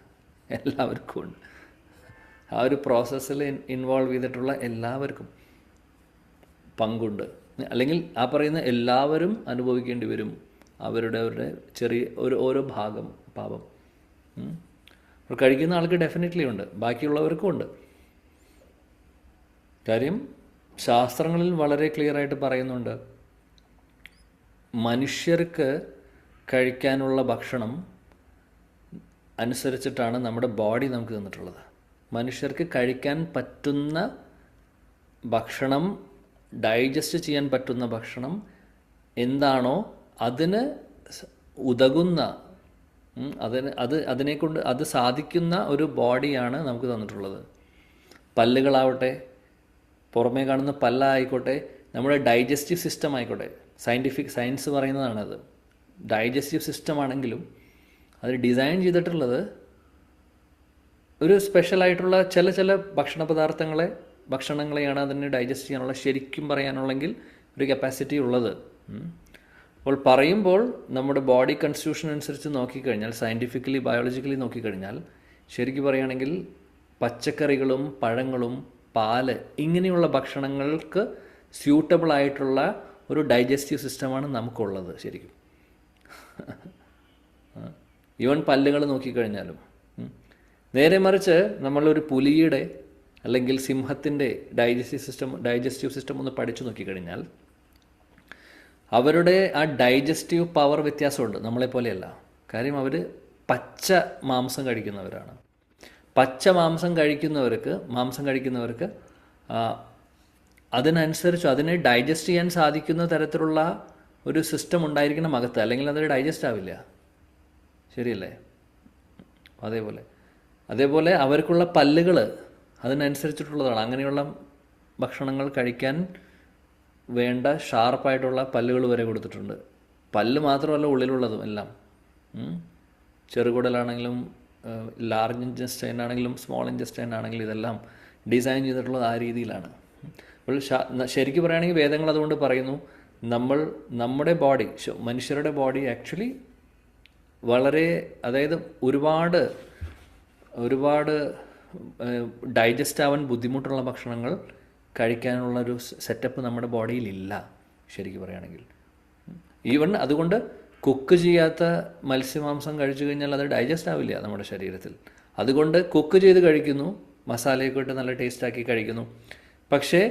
എല്ലാവർക്കും ഉണ്ട്. ആ ഒരു പ്രോസസ്സിൽ ഇൻവോൾവ് ചെയ്തിട്ടുള്ള എല്ലാവർക്കും പങ്കുണ്ട്. അല്ലെങ്കിൽ ആ പറയുന്ന എല്ലാവരും അനുഭവിക്കേണ്ടി വരും അവരുടെ ചെറിയ ഓരോ ഭാഗം പാപം. കഴിക്കുന്ന ആൾക്ക് ഡെഫിനറ്റ്ലി ഉണ്ട്, ബാക്കിയുള്ളവർക്കും ഉണ്ട്. കാര്യം ശാസ്ത്രങ്ങളിൽ വളരെ ക്ലിയറായിട്ട് പറയുന്നുണ്ട്, മനുഷ്യർക്ക് കഴിക്കാനുള്ള ഭക്ഷണം അനുസരിച്ചിട്ടാണ് നമ്മുടെ ബോഡി നമുക്ക് തന്നിട്ടുള്ളത്. മനുഷ്യർക്ക് കഴിക്കാൻ പറ്റുന്ന ഭക്ഷണം, ഡൈജസ്റ്റ് ചെയ്യാൻ പറ്റുന്ന ഭക്ഷണം എന്താണോ അതിന് ഉതകുന്ന, അതിനെക്കൊണ്ട് അത് സാധിക്കുന്ന ഒരു ബോഡിയാണ് നമുക്ക് തന്നിട്ടുള്ളത്. പല്ലുകളാവട്ടെ, പുറമേ കാണുന്ന പല്ലായിക്കോട്ടെ, നമ്മുടെ ഡൈജസ്റ്റീവ് സിസ്റ്റം ആയിക്കോട്ടെ, സയൻസ് പറയുന്നതാണത്. ഡൈജസ്റ്റീവ് സിസ്റ്റം ആണെങ്കിലും അത് ഡിസൈൻ ചെയ്തിട്ടുള്ളത് ഒരു സ്പെഷ്യലായിട്ടുള്ള ചില ഭക്ഷണങ്ങളെയാണ് അതിന് ഡൈജസ്റ്റ് ചെയ്യാനുള്ള, ശരിക്കും പറയാനുള്ളെങ്കിൽ ഒരു കപ്പാസിറ്റി ഉള്ളത്. അപ്പോൾ പറയുമ്പോൾ നമ്മുടെ ബോഡി കൺസ്റ്റിറ്റ്യൂഷൻ അനുസരിച്ച് നോക്കിക്കഴിഞ്ഞാൽ, സയൻറ്റിഫിക്കലി ബയോളജിക്കലി നോക്കിക്കഴിഞ്ഞാൽ, ശരിക്കും പറയുകയാണെങ്കിൽ പച്ചക്കറികളും പഴങ്ങളും പാല് ഇങ്ങനെയുള്ള ഭക്ഷണങ്ങൾക്ക് സ്യൂട്ടബിൾ ആയിട്ടുള്ള ഒരു ഡൈജസ്റ്റീവ് സിസ്റ്റമാണ് നമുക്കുള്ളത് ശരിക്കും. ഈവൻ പല്ലുകൾ നോക്കിക്കഴിഞ്ഞാലും. നേരെ മറിച്ച് നമ്മളൊരു പുലിയുടെ അല്ലെങ്കിൽ സിംഹത്തിൻ്റെ ഡൈജസ്റ്റീവ് സിസ്റ്റം ഒന്ന് പഠിച്ചു നോക്കിക്കഴിഞ്ഞാൽ അവരുടെ ആ ഡൈജസ്റ്റീവ് പവർ വ്യത്യാസമുണ്ട്, നമ്മളെപ്പോലെയല്ല. കാര്യം അവർ പച്ച മാംസം കഴിക്കുന്നവരാണ്. പച്ച മാംസം കഴിക്കുന്നവർക്ക് അതിനനുസരിച്ച് അതിനെ ഡൈജസ്റ്റ് ചെയ്യാൻ സാധിക്കുന്ന തരത്തിലുള്ള ഒരു സിസ്റ്റം ഉണ്ടായിരിക്കണം അകത്ത്, അല്ലെങ്കിൽ അത് ഡൈജസ്റ്റ് ആവില്ല. ശരിയല്ലേ? അതേപോലെ അവർക്കുള്ള പല്ലുകൾ അതിനനുസരിച്ചിട്ടുള്ളതാണ്. അങ്ങനെയുള്ള ഭക്ഷണങ്ങൾ കഴിക്കാൻ വേണ്ട ഷാർപ്പായിട്ടുള്ള പല്ലുകൾ വരെ കൊടുത്തിട്ടുണ്ട്. പല്ല് മാത്രമല്ല, ഉള്ളിലുള്ളതും എല്ലാം. ചെറുകുടലാണെങ്കിലും ലാർജ് ഇൻറ്റസ്റ്റൈൻ ആണെങ്കിലും സ്മോൾ ഇൻറ്റസ്റ്റൈൻ ആണെങ്കിലും ഇതെല്ലാം ഡിസൈൻ ചെയ്തിട്ടുള്ളത് ആ രീതിയിലാണ്. അപ്പോൾ ശരിക്കും പറയുകയാണെങ്കിൽ വേദങ്ങൾ അതുകൊണ്ട് പറയുന്നു, നമ്മുടെ ബോഡി, മനുഷ്യരുടെ ബോഡി ആക്ച്വലി വളരെ, അതായത് ഒരുപാട് ഡൈജസ്റ്റ് ആവാൻ ബുദ്ധിമുട്ടുള്ള ഭക്ഷണങ്ങൾ കഴിക്കാനുള്ളൊരു സെറ്റപ്പ് നമ്മുടെ ബോഡിയിലില്ല ശരിക്കും പറയുകയാണെങ്കിൽ. ഈവൻ അതുകൊണ്ട് കുക്ക് ചെയ്യാത്ത മത്സ്യമാംസം കഴിച്ചു കഴിഞ്ഞാൽ അത് ഡൈജസ്റ്റ് ആവില്ല നമ്മുടെ ശരീരത്തിൽ. അതുകൊണ്ട് കുക്ക് ചെയ്ത് കഴിക്കുന്നു, മസാലയൊക്കെ ഇട്ട് നല്ല ടേസ്റ്റാക്കി കഴിക്കുന്നു. പക്ഷേ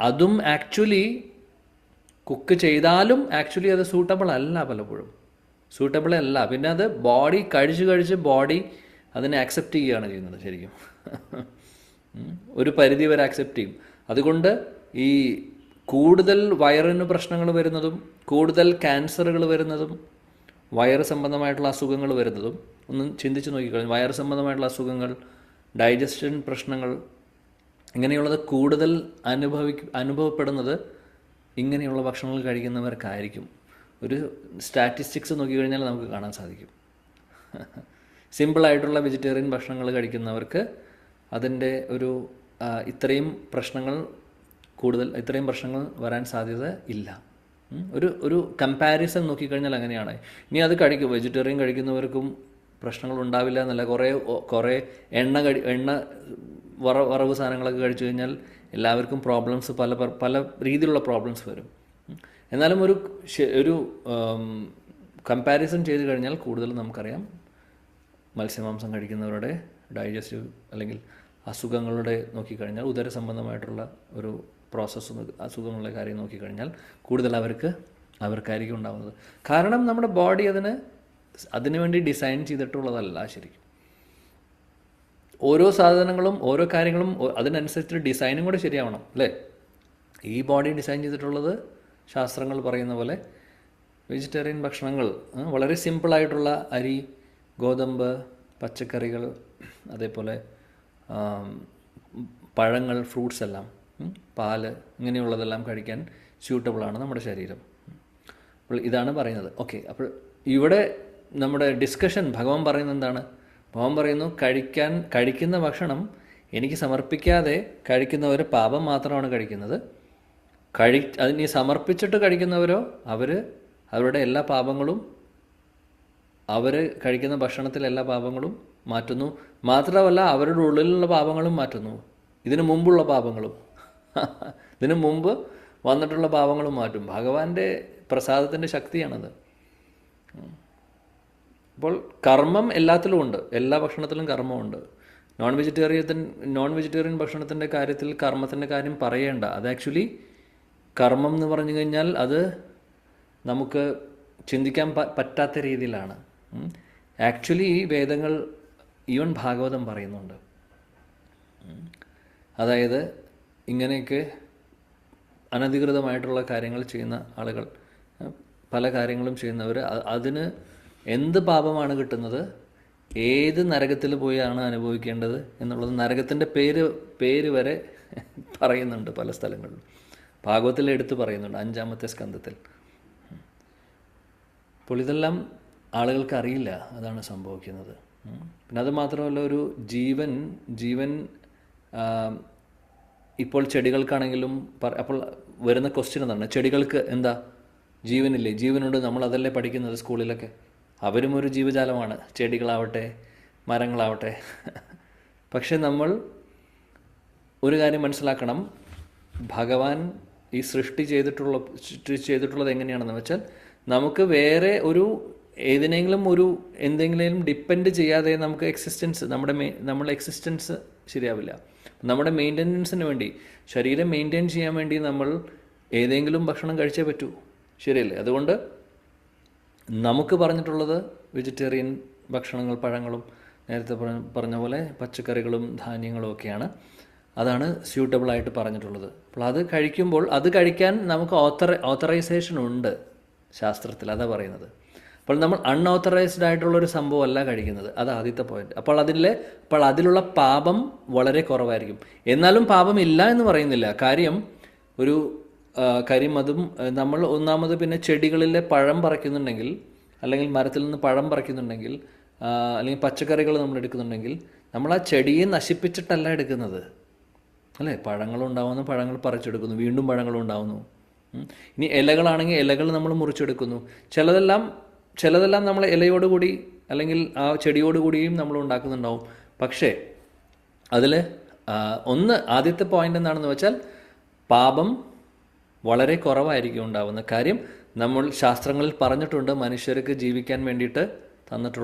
അതും ആക്ച്വലി കുക്ക് ചെയ്താലും ആക്ച്വലി അത് സൂട്ടബിൾ അല്ല, പലപ്പോഴും സൂട്ടബിൾ അല്ല. പിന്നെ അത് ബോഡി കഴിച്ച് ബോഡി അതിനെ ആക്സെപ്റ്റ് ചെയ്യുകയാണ് ചെയ്യുന്നത് ശരിക്കും. ഒരു പരിധി വരെ ആക്സെപ്റ്റ് ചെയ്യും. അതുകൊണ്ട് ഈ കൂടുതൽ വയറിന് പ്രശ്നങ്ങൾ വരുന്നതും കൂടുതൽ ക്യാൻസറുകൾ വരുന്നതും വയറ് സംബന്ധമായിട്ടുള്ള അസുഖങ്ങൾ വരുന്നതും ഒന്ന് ചിന്തിച്ച് നോക്കിക്കഴിഞ്ഞു. വയറ് സംബന്ധമായിട്ടുള്ള അസുഖങ്ങൾ, ഡൈജഷൻ പ്രശ്നങ്ങൾ ഇങ്ങനെയുള്ളത് കൂടുതൽ അനുഭവപ്പെടുന്നത് ഇങ്ങനെയുള്ള ഭക്ഷണങ്ങൾ കഴിക്കുന്നവർക്കായിരിക്കും. ഒരു സ്റ്റാറ്റിസ്റ്റിക്സ് നോക്കിക്കഴിഞ്ഞാൽ നമുക്ക് കാണാൻ സാധിക്കും. സിമ്പിളായിട്ടുള്ള വെജിറ്റേറിയൻ ഭക്ഷണങ്ങൾ കഴിക്കുന്നവർക്ക് അതിൻ്റെ ഇത്രയും പ്രശ്നങ്ങൾ വരാൻ സാധ്യത ഇല്ല. ഒരു കമ്പാരിസൺ നോക്കിക്കഴിഞ്ഞാൽ അങ്ങനെയാണ്. ഇനി അത് വെജിറ്റേറിയൻ കഴിക്കുന്നവർക്കും പ്രശ്നങ്ങൾ ഉണ്ടാവില്ല എന്നല്ല. കുറേ എണ്ണ വറവ് സാധനങ്ങളൊക്കെ കഴിച്ചു കഴിഞ്ഞാൽ എല്ലാവർക്കും പ്രോബ്ലംസ്, പല രീതിയിലുള്ള പ്രോബ്ലംസ് വരും. എന്നാലും ഒരു കമ്പാരിസൺ ചെയ്ത് കഴിഞ്ഞാൽ കൂടുതൽ നമുക്കറിയാം മത്സ്യമാംസം കഴിക്കുന്നവരുടെ ഡൈജസ്റ്റീവ് അല്ലെങ്കിൽ അസുഖങ്ങളുടെ നോക്കിക്കഴിഞ്ഞാൽ, ഉദര സംബന്ധമായിട്ടുള്ള ഒരു അസുഖങ്ങളുടെ കാര്യം നോക്കിക്കഴിഞ്ഞാൽ കൂടുതൽ അവർക്കായിരിക്കും ഉണ്ടാകുന്നത്. കാരണം നമ്മുടെ ബോഡി അതിനു വേണ്ടി ഡിസൈൻ ചെയ്തിട്ടുള്ളതല്ല ശരിക്കും. ഓരോ സാധനങ്ങളും ഓരോ കാര്യങ്ങളും അതിനനുസരിച്ച് ഡിസൈനും കൂടെ ശരിയാവണം അല്ലേ? ഈ ബോഡി ഡിസൈൻ ചെയ്തിട്ടുള്ളത് ശാസ്ത്രങ്ങൾ പറയുന്ന പോലെ വെജിറ്റേറിയൻ ഭക്ഷണങ്ങൾ, വളരെ സിമ്പിളായിട്ടുള്ള അരി, ഗോതമ്പ്, പച്ചക്കറികൾ, അതേപോലെ പഴങ്ങൾ, ഫ്രൂട്ട്സ് എല്ലാം, പാല്, ഇങ്ങനെയുള്ളതെല്ലാം കഴിക്കാൻ സ്യൂട്ടബിളാണ് നമ്മുടെ ശരീരം. അപ്പോൾ ഇതാണ് പറയുന്നത്. ഓക്കെ, അപ്പോൾ ഇവിടെ നമ്മുടെ ഡിസ്കഷൻ ഭഗവാൻ പറയുന്നത് എന്താണ്? ഭഗവാൻ പറയുന്നു, കഴിക്കുന്ന ഭക്ഷണം എനിക്ക് സമർപ്പിക്കാതെ കഴിക്കുന്നവർ പാപം മാത്രമാണ് കഴിക്കുന്നത്. അതിനെ സമർപ്പിച്ചിട്ട് കഴിക്കുന്നവരോ അവരുടെ എല്ലാ പാപങ്ങളും, അവർ കഴിക്കുന്ന ഭക്ഷണത്തിലെ എല്ലാ പാപങ്ങളും മാറ്റുന്നു. മാത്രമല്ല അവരുടെ ഉള്ളിലുള്ള പാപങ്ങളും മാറ്റുന്നു. ഇതിനു മുമ്പുള്ള പാപങ്ങളും ഇതിനു മുമ്പ് വന്നിട്ടുള്ള പാപങ്ങളും മാറ്റും. ഭഗവാന്റെ പ്രസാദത്തിൻ്റെ ശക്തിയാണത്. അപ്പോൾ കർമ്മം എല്ലാത്തിലും ഉണ്ട്, എല്ലാ ഭക്ഷണത്തിലും കർമ്മമുണ്ട്. നോൺ വെജിറ്റേറിയൻ ഭക്ഷണത്തിൻ്റെ കാര്യത്തിൽ കർമ്മത്തിൻ്റെ കാര്യം പറയേണ്ട. അത് ആക്ച്വലി കർമ്മം എന്ന് പറഞ്ഞു കഴിഞ്ഞാൽ അത് നമുക്ക് ചിന്തിക്കാൻ പറ്റാത്ത രീതിയിലാണ്. ആക്ച്വലി ഈ വേദങ്ങൾ, ഈവൻ ഭാഗവതം പറയുന്നുണ്ട്. അതായത് ഇങ്ങനെയൊക്കെ അനധികൃതമായിട്ടുള്ള കാര്യങ്ങൾ ചെയ്യുന്ന ആളുകൾ, പല കാര്യങ്ങളും ചെയ്യുന്നവർ, അതിന് എന്ത് പാപമാണ് കിട്ടുന്നത്, ഏത് നരകത്തിൽ പോയാണ് അനുഭവിക്കേണ്ടത് എന്നുള്ളത്, നരകത്തിൻ്റെ പേര് വരെ പറയുന്നുണ്ട് പല സ്ഥലങ്ങളിലും. ഭാഗവത്തിൽ എടുത്ത് പറയുന്നുണ്ട് 5-ാമത്തെ സ്കന്ധത്തിൽ. അപ്പോൾ ഇതെല്ലാം ആളുകൾക്ക് അറിയില്ല, അതാണ് സംഭവിക്കുന്നത്. പിന്നെ അത് മാത്രമല്ല, ഒരു ജീവൻ ഇപ്പോൾ ചെടികൾക്കാണെങ്കിലും അപ്പോൾ വരുന്ന ക്വസ്റ്റ്യൻ എന്താണ്? ചെടികൾക്ക് എന്താ ജീവനില്ലേ? ജീവനുണ്ട്, നമ്മൾ അതല്ലേ പഠിക്കുന്നത് സ്കൂളിലൊക്കെ. അവരും ഒരു ജീവജാലമാണ്, ചെടികളാവട്ടെ മരങ്ങളാവട്ടെ. പക്ഷെ നമ്മൾ ഒരു കാര്യം മനസ്സിലാക്കണം, ഭഗവാൻ ഈ സൃഷ്ടി ചെയ്തിട്ടുള്ളത് എങ്ങനെയാണെന്ന് വെച്ചാൽ, നമുക്ക് വേറെ എന്തെങ്കിലും ഡിപ്പെൻഡ് ചെയ്യാതെ നമുക്ക് എക്സിസ്റ്റൻസ്, നമ്മുടെ എക്സിസ്റ്റൻസ് ശരിയാവില്ല. നമ്മുടെ മെയിൻ്റനൻസിന് വേണ്ടി, ശരീരം മെയിൻറ്റെയിൻ ചെയ്യാൻ വേണ്ടി നമ്മൾ ഏതെങ്കിലും ഭക്ഷണം കഴിച്ചേ പറ്റൂ, ശരിയല്ലേ? അതുകൊണ്ട് നമുക്ക് പറഞ്ഞിട്ടുള്ളത് വെജിറ്റേറിയൻ ഭക്ഷണങ്ങൾ, പഴങ്ങളും നേരത്തെ പറഞ്ഞ പോലെ പച്ചക്കറികളും ധാന്യങ്ങളും ഒക്കെയാണ്. അതാണ് സ്യൂട്ടബിളായിട്ട് പറഞ്ഞിട്ടുള്ളത്. അപ്പോൾ അത് കഴിക്കുമ്പോൾ അത് കഴിക്കാൻ നമുക്ക് ഓത്തറൈസേഷൻ ഉണ്ട് ശാസ്ത്രത്തിൽ, അതാ പറയുന്നത്. അപ്പോൾ നമ്മൾ അൺഓത്തറൈസ്ഡ് ആയിട്ടുള്ളൊരു സംഭവമല്ല കഴിക്കുന്നത്. അത് ആദ്യത്തെ പോയിന്റ്. അപ്പോൾ അതിലുള്ള പാപം വളരെ കുറവായിരിക്കും. എന്നാലും പാപം ഇല്ല എന്ന് പറയുന്നില്ല. കാര്യം അതും നമ്മൾ ഒന്നാമത് പിന്നെ ചെടികളിലെ പഴം പറിക്കുന്നുണ്ടെങ്കിൽ, അല്ലെങ്കിൽ മരത്തിൽ നിന്ന് പഴം പറിക്കുന്നുണ്ടെങ്കിൽ, അല്ലെങ്കിൽ പച്ചക്കറികൾ നമ്മൾ എടുക്കുന്നുണ്ടെങ്കിൽ, നമ്മൾ ആ ചെടിയെ നശിപ്പിച്ചിട്ടല്ല എടുക്കുന്നത്, അല്ലേ? പഴങ്ങളുണ്ടാവുന്നു, പഴങ്ങൾ പറിച്ചെടുക്കുന്നു, വീണ്ടും പഴങ്ങളുണ്ടാവുന്നു. ഇനി ഇലകളാണെങ്കിൽ ഇലകൾ നമ്മൾ മുറിച്ചെടുക്കുന്നു. ചിലതെല്ലാം നമ്മൾ ഇലയോടുകൂടി അല്ലെങ്കിൽ ആ ചെടിയോടുകൂടിയും നമ്മൾ ഉണ്ടാക്കുന്നുണ്ടാവും. പക്ഷേ അതിൽ ആദ്യത്തെ പോയിന്റ് എന്താണെന്ന് വെച്ചാൽ, പാപം വളരെ കുറവായിരിക്കും ഉണ്ടാവുന്ന കാര്യം. നമ്മൾ ശാസ്ത്രങ്ങളിൽ പറഞ്ഞിട്ടുണ്ട്, മനുഷ്യർക്ക് ജീവിക്കാൻ വേണ്ടിയിട്ട്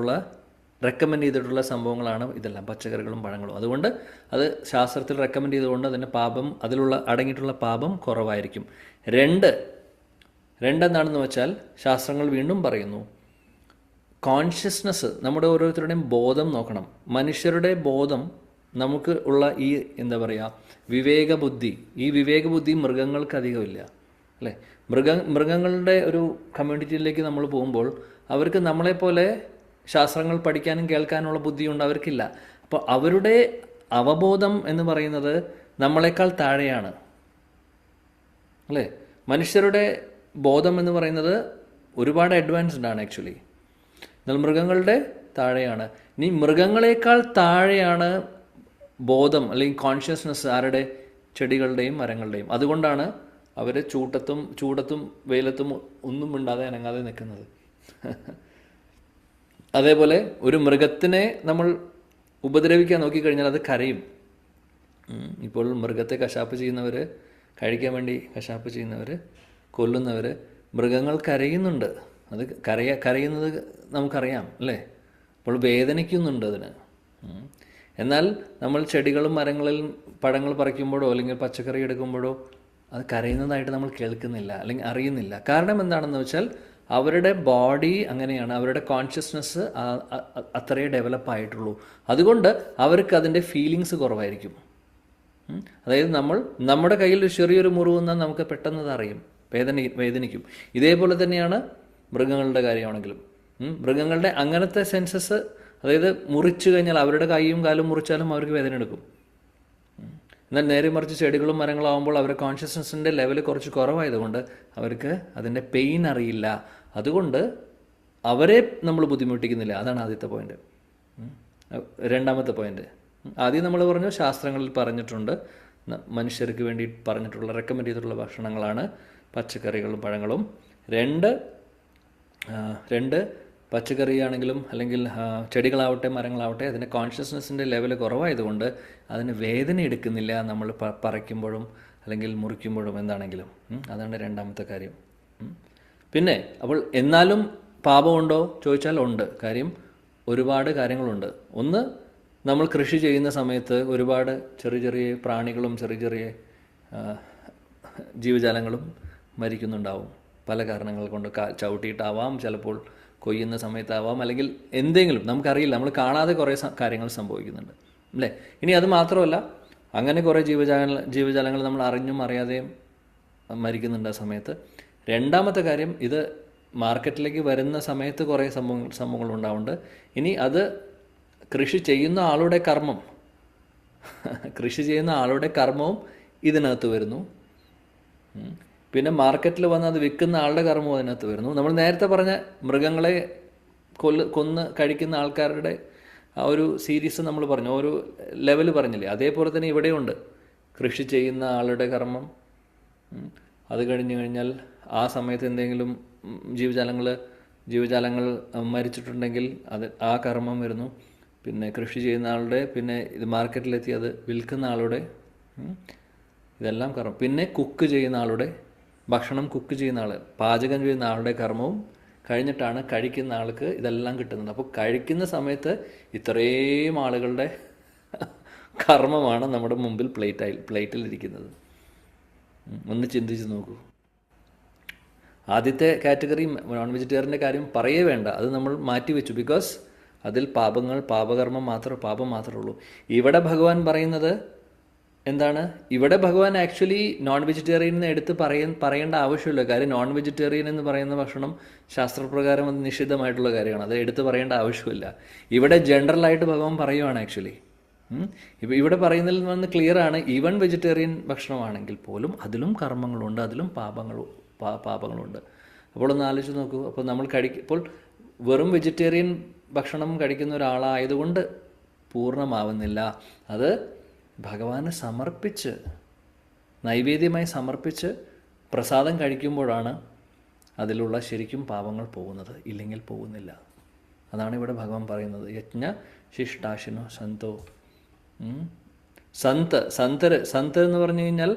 റെക്കമെൻഡ് ചെയ്തിട്ടുള്ള സംഭവങ്ങളാണ് ഇതെല്ലാം, പച്ചക്കറികളും പഴങ്ങളും. അതുകൊണ്ട് അത് ശാസ്ത്രത്തിൽ റെക്കമെൻഡ് ചെയ്തുകൊണ്ട് അതിൻ്റെ അടങ്ങിയിട്ടുള്ള പാപം കുറവായിരിക്കും. രണ്ടെന്താണെന്ന് വെച്ചാൽ, ശാസ്ത്രങ്ങൾ വീണ്ടും പറയുന്നു, കോൺഷ്യസ്നസ്, നമ്മുടെ ഓരോരുത്തരുടെയും ബോധം നോക്കണം. മനുഷ്യരുടെ ബോധം, നമുക്ക് ഉള്ള ഈ വിവേകബുദ്ധി, ഈ വിവേകബുദ്ധി മൃഗങ്ങൾക്ക് അധികമില്ല, അല്ലേ? മൃഗങ്ങളുടെ ഒരു കമ്മ്യൂണിറ്റിയിലേക്ക് നമ്മൾ പോകുമ്പോൾ അവർക്ക് നമ്മളെപ്പോലെ ശാസ്ത്രങ്ങൾ പഠിക്കാനും കേൾക്കാനുള്ള ബുദ്ധിയുണ്ട്, അവർക്കില്ല. അപ്പോൾ അവരുടെ അവബോധം എന്ന് പറയുന്നത് നമ്മളെക്കാൾ താഴെയാണ്, അല്ലേ? മനുഷ്യരുടെ ബോധം എന്ന് പറയുന്നത് ഒരുപാട് അഡ്വാൻസ്ഡ് ആണ് ആക്ച്വലി. എന്നാൽ മൃഗങ്ങളുടെ താഴെയാണ്. ഇനി മൃഗങ്ങളെക്കാൾ താഴെയാണ് ബോധം അല്ലെങ്കിൽ കോൺഷ്യസ്നസ് ആരുടെ? ചെടികളുടെയും മരങ്ങളുടെയും. അതുകൊണ്ടാണ് അവർ ചൂടത്തും വെയിലത്തും ഒന്നും മിണ്ടാതെ അനങ്ങാതെ നിൽക്കുന്നത്. അതേപോലെ ഒരു മൃഗത്തിനെ നമ്മൾ ഉപദ്രവിക്കാൻ നോക്കിക്കഴിഞ്ഞാൽ അത് കരയും. ഇപ്പോൾ മൃഗത്തെ കശാപ്പ് ചെയ്യുന്നവർ, കഴിക്കാൻ വേണ്ടി കശാപ്പ് ചെയ്യുന്നവർ, കൊല്ലുന്നവർ, മൃഗങ്ങൾ കരയുന്നുണ്ട്. അത് കരയുന്നത് നമുക്കറിയാം, അല്ലേ? അപ്പോൾ വേദനിക്കുന്നുണ്ട് അതിന്. എന്നാൽ നമ്മൾ ചെടികളും മരങ്ങളിൽ പഴങ്ങൾ പറിക്കുമ്പോഴോ അല്ലെങ്കിൽ പച്ചക്കറി എടുക്കുമ്പോഴോ അത് കരയുന്നതായിട്ട് നമ്മൾ കേൾക്കുന്നില്ല അല്ലെങ്കിൽ അറിയുന്നില്ല. കാരണം എന്താണെന്ന് വെച്ചാൽ, അവരുടെ ബോഡി അങ്ങനെയാണ്, അവരുടെ കോൺഷ്യസ്നസ് അത്രയേ ഡെവലപ്പായിട്ടുള്ളൂ. അതുകൊണ്ട് അവർക്ക് അതിൻ്റെ ഫീലിങ്സ് കുറവായിരിക്കും. അതായത് നമ്മുടെ കയ്യിൽ ഒരു ചെറിയൊരു മുറിവ് വന്നാൽ നമുക്ക് പെട്ടെന്ന് അത് അറിയും, വേദനിക്കും. ഇതേപോലെ തന്നെയാണ് മൃഗങ്ങളുടെ കാര്യമാണെങ്കിലും. മൃഗങ്ങളുടെ അങ്ങനത്തെ സെൻസസ്, അതായത് മുറിച്ചു കഴിഞ്ഞാൽ അവരുടെ കൈയും കാലും മുറിച്ചാലും അവർക്ക് വേദന എടുക്കും. എന്നാൽ നേരെ മറിച്ച് ചെടികളും മരങ്ങളാവുമ്പോൾ അവരുടെ കോൺഷ്യസ്നസിൻ്റെ ലെവൽ കുറച്ച് കുറവായതുകൊണ്ട് അവർക്ക് അതിൻ്റെ പെയിൻ അറിയില്ല. അതുകൊണ്ട് അവരെ നമ്മൾ ബുദ്ധിമുട്ടിക്കുന്നില്ല. അതാണ് ആദ്യത്തെ പോയിന്റ്. രണ്ടാമത്തെ പോയിന്റ്, ആദ്യം നമ്മൾ പറഞ്ഞു ശാസ്ത്രങ്ങളിൽ പറഞ്ഞിട്ടുണ്ട്, മനുഷ്യർക്ക് വേണ്ടി പറഞ്ഞിട്ടുള്ള റെക്കമെൻഡ് ചെയ്തിട്ടുള്ള ഭക്ഷണങ്ങളാണ് പച്ചക്കറികളും പഴങ്ങളും. രണ്ട് പച്ചക്കറിയാണെങ്കിലും അല്ലെങ്കിൽ ചെടികളാവട്ടെ മരങ്ങളാവട്ടെ അതിൻ്റെ കോൺഷ്യസ്നസ്സിൻ്റെ ലെവൽ കുറവായതുകൊണ്ട് അതിന് വേദന എടുക്കുന്നില്ല നമ്മൾ പറിക്കുമ്പോഴും അല്ലെങ്കിൽ മുറിക്കുമ്പോഴും എന്താണെങ്കിലും. അതാണ് രണ്ടാമത്തെ കാര്യം. പിന്നെ അപ്പോൾ എന്നാലും പാപമുണ്ടോ ചോദിച്ചാൽ ഉണ്ട്. കാര്യം ഒരുപാട് കാര്യങ്ങളുണ്ട്. ഒന്ന്, നമ്മൾ കൃഷി ചെയ്യുന്ന സമയത്ത് ഒരുപാട് ചെറിയ പ്രാണികളും ചെറിയ ജീവജാലങ്ങളും മരിക്കുന്നുണ്ടാവും. പല കാരണങ്ങൾ കൊണ്ട് ചവിട്ടിയിട്ടാവാം, ചിലപ്പോൾ കൊയ്യുന്ന സമയത്താവാം, അല്ലെങ്കിൽ എന്തെങ്കിലും നമുക്കറിയില്ല, നമ്മൾ കാണാതെ കുറേ കാര്യങ്ങൾ സംഭവിക്കുന്നുണ്ട്, അല്ലേ? ഇനി അത് മാത്രമല്ല, അങ്ങനെ കുറേ ജീവജാലങ്ങൾ നമ്മൾ അറിഞ്ഞും അറിയാതെയും മരിക്കുന്നുണ്ട് ആ സമയത്ത്. രണ്ടാമത്തെ കാര്യം, ഇത് മാർക്കറ്റിലേക്ക് വരുന്ന സമയത്ത് കുറേ സംഭവങ്ങൾ ഉണ്ടാവുന്നുണ്ട്. ഇനി അത് കൃഷി ചെയ്യുന്ന ആളുടെ കർമ്മവും ഇതിനകത്ത് വരുന്നു. പിന്നെ മാർക്കറ്റിൽ വന്ന് അത് വിൽക്കുന്ന ആളുടെ കർമ്മവും അതിനകത്ത് വരുന്നു. നമ്മൾ നേരത്തെ പറഞ്ഞ മൃഗങ്ങളെ കൊന്ന് കഴിക്കുന്ന ആൾക്കാരുടെ ആ ഒരു സീരീസ് നമ്മൾ പറഞ്ഞു, ഒരു ലെവൽ പറഞ്ഞില്ലേ, അതേപോലെ തന്നെ ഇവിടെയുണ്ട്. കൃഷി ചെയ്യുന്ന ആളുടെ കർമ്മം, അത് കഴിഞ്ഞ് കഴിഞ്ഞാൽ ആ സമയത്ത് എന്തെങ്കിലും ജീവജാലങ്ങൾ മരിച്ചിട്ടുണ്ടെങ്കിൽ അത് ആ കർമ്മം വരുന്നു. പിന്നെ കൃഷി ചെയ്യുന്ന ആളുടെ, പിന്നെ ഇത് മാർക്കറ്റിലെത്തി അത് വിൽക്കുന്ന ആളുടെ, ഇതെല്ലാം കർമ്മം. പിന്നെ കുക്ക് ചെയ്യുന്ന ആളുടെ, ഭക്ഷണം കുക്ക് ചെയ്യുന്ന ആൾ, പാചകം ചെയ്യുന്ന ആളുടെ കർമ്മവും കഴിഞ്ഞിട്ടാണ് കഴിക്കുന്ന ആൾക്ക് ഇതെല്ലാം കിട്ടുന്നത്. അപ്പോൾ കഴിക്കുന്ന സമയത്ത് ഇത്രയും ആളുകളുടെ കർമ്മമാണ് നമ്മുടെ മുമ്പിൽ പ്ലേറ്റിലിരിക്കുന്നത്. ഒന്ന് ചിന്തിച്ച് നോക്കൂ. ആദ്യത്തെ കാറ്റഗറി നോൺ വെജിറ്റേറിയൻ്റെ കാര്യം പറയേ വേണ്ട, അത് നമ്മൾ മാറ്റിവെച്ചു. ബിക്കോസ് അതിൽ പാപകർമ്മം പാപം മാത്രമേ ഉള്ളൂ. ഇവിടെ ഭഗവാൻ പറയുന്നത് എന്താണ്? ഇവിടെ ഭഗവാൻ ആക്ച്വലി നോൺ വെജിറ്റേറിയൻ എടുത്ത് പറയേണ്ട ആവശ്യമില്ല. കാര്യം നോൺ വെജിറ്റേറിയൻ എന്ന് പറയുന്ന ഭക്ഷണം ശാസ്ത്രപ്രകാരം അത് നിഷിദ്ധമായിട്ടുള്ള കാര്യമാണ്. അത് എടുത്ത് പറയേണ്ട ആവശ്യമില്ല. ഇവിടെ ജനറലായിട്ട് ഭഗവാൻ പറയുവാണ് ആക്ച്വലി. ഇവിടെ പറയുന്നതിൽ നിന്ന് ക്ലിയർ ആണ്, ഈവൻ വെജിറ്റേറിയൻ ഭക്ഷണമാണെങ്കിൽ പോലും അതിലും കർമ്മങ്ങളുണ്ട്, അതിലും പാപങ്ങളുണ്ട്. അപ്പോൾ ഒന്ന് ആലോചിച്ച് നോക്കൂ. അപ്പോൾ നമ്മൾ ഇപ്പോൾ വെറും വെജിറ്റേറിയൻ ഭക്ഷണം കഴിക്കുന്ന ഒരാളായതുകൊണ്ട് പൂർണ്ണമാവുന്നില്ല. അത് ഭഗവാന് സമർപ്പിച്ച്, നൈവേദ്യമായി സമർപ്പിച്ച് പ്രസാദം കഴിക്കുമ്പോഴാണ് അതിലുള്ള ശരിക്കും പാപങ്ങൾ പോകുന്നത്, ഇല്ലെങ്കിൽ പോകുന്നില്ല. അതാണ് ഇവിടെ ഭഗവാൻ പറയുന്നത്. യജ്ഞ ശിഷ്ടാശിനോ സന്തോ. സന്തർ എന്ന് പറഞ്ഞു കഴിഞ്ഞാൽ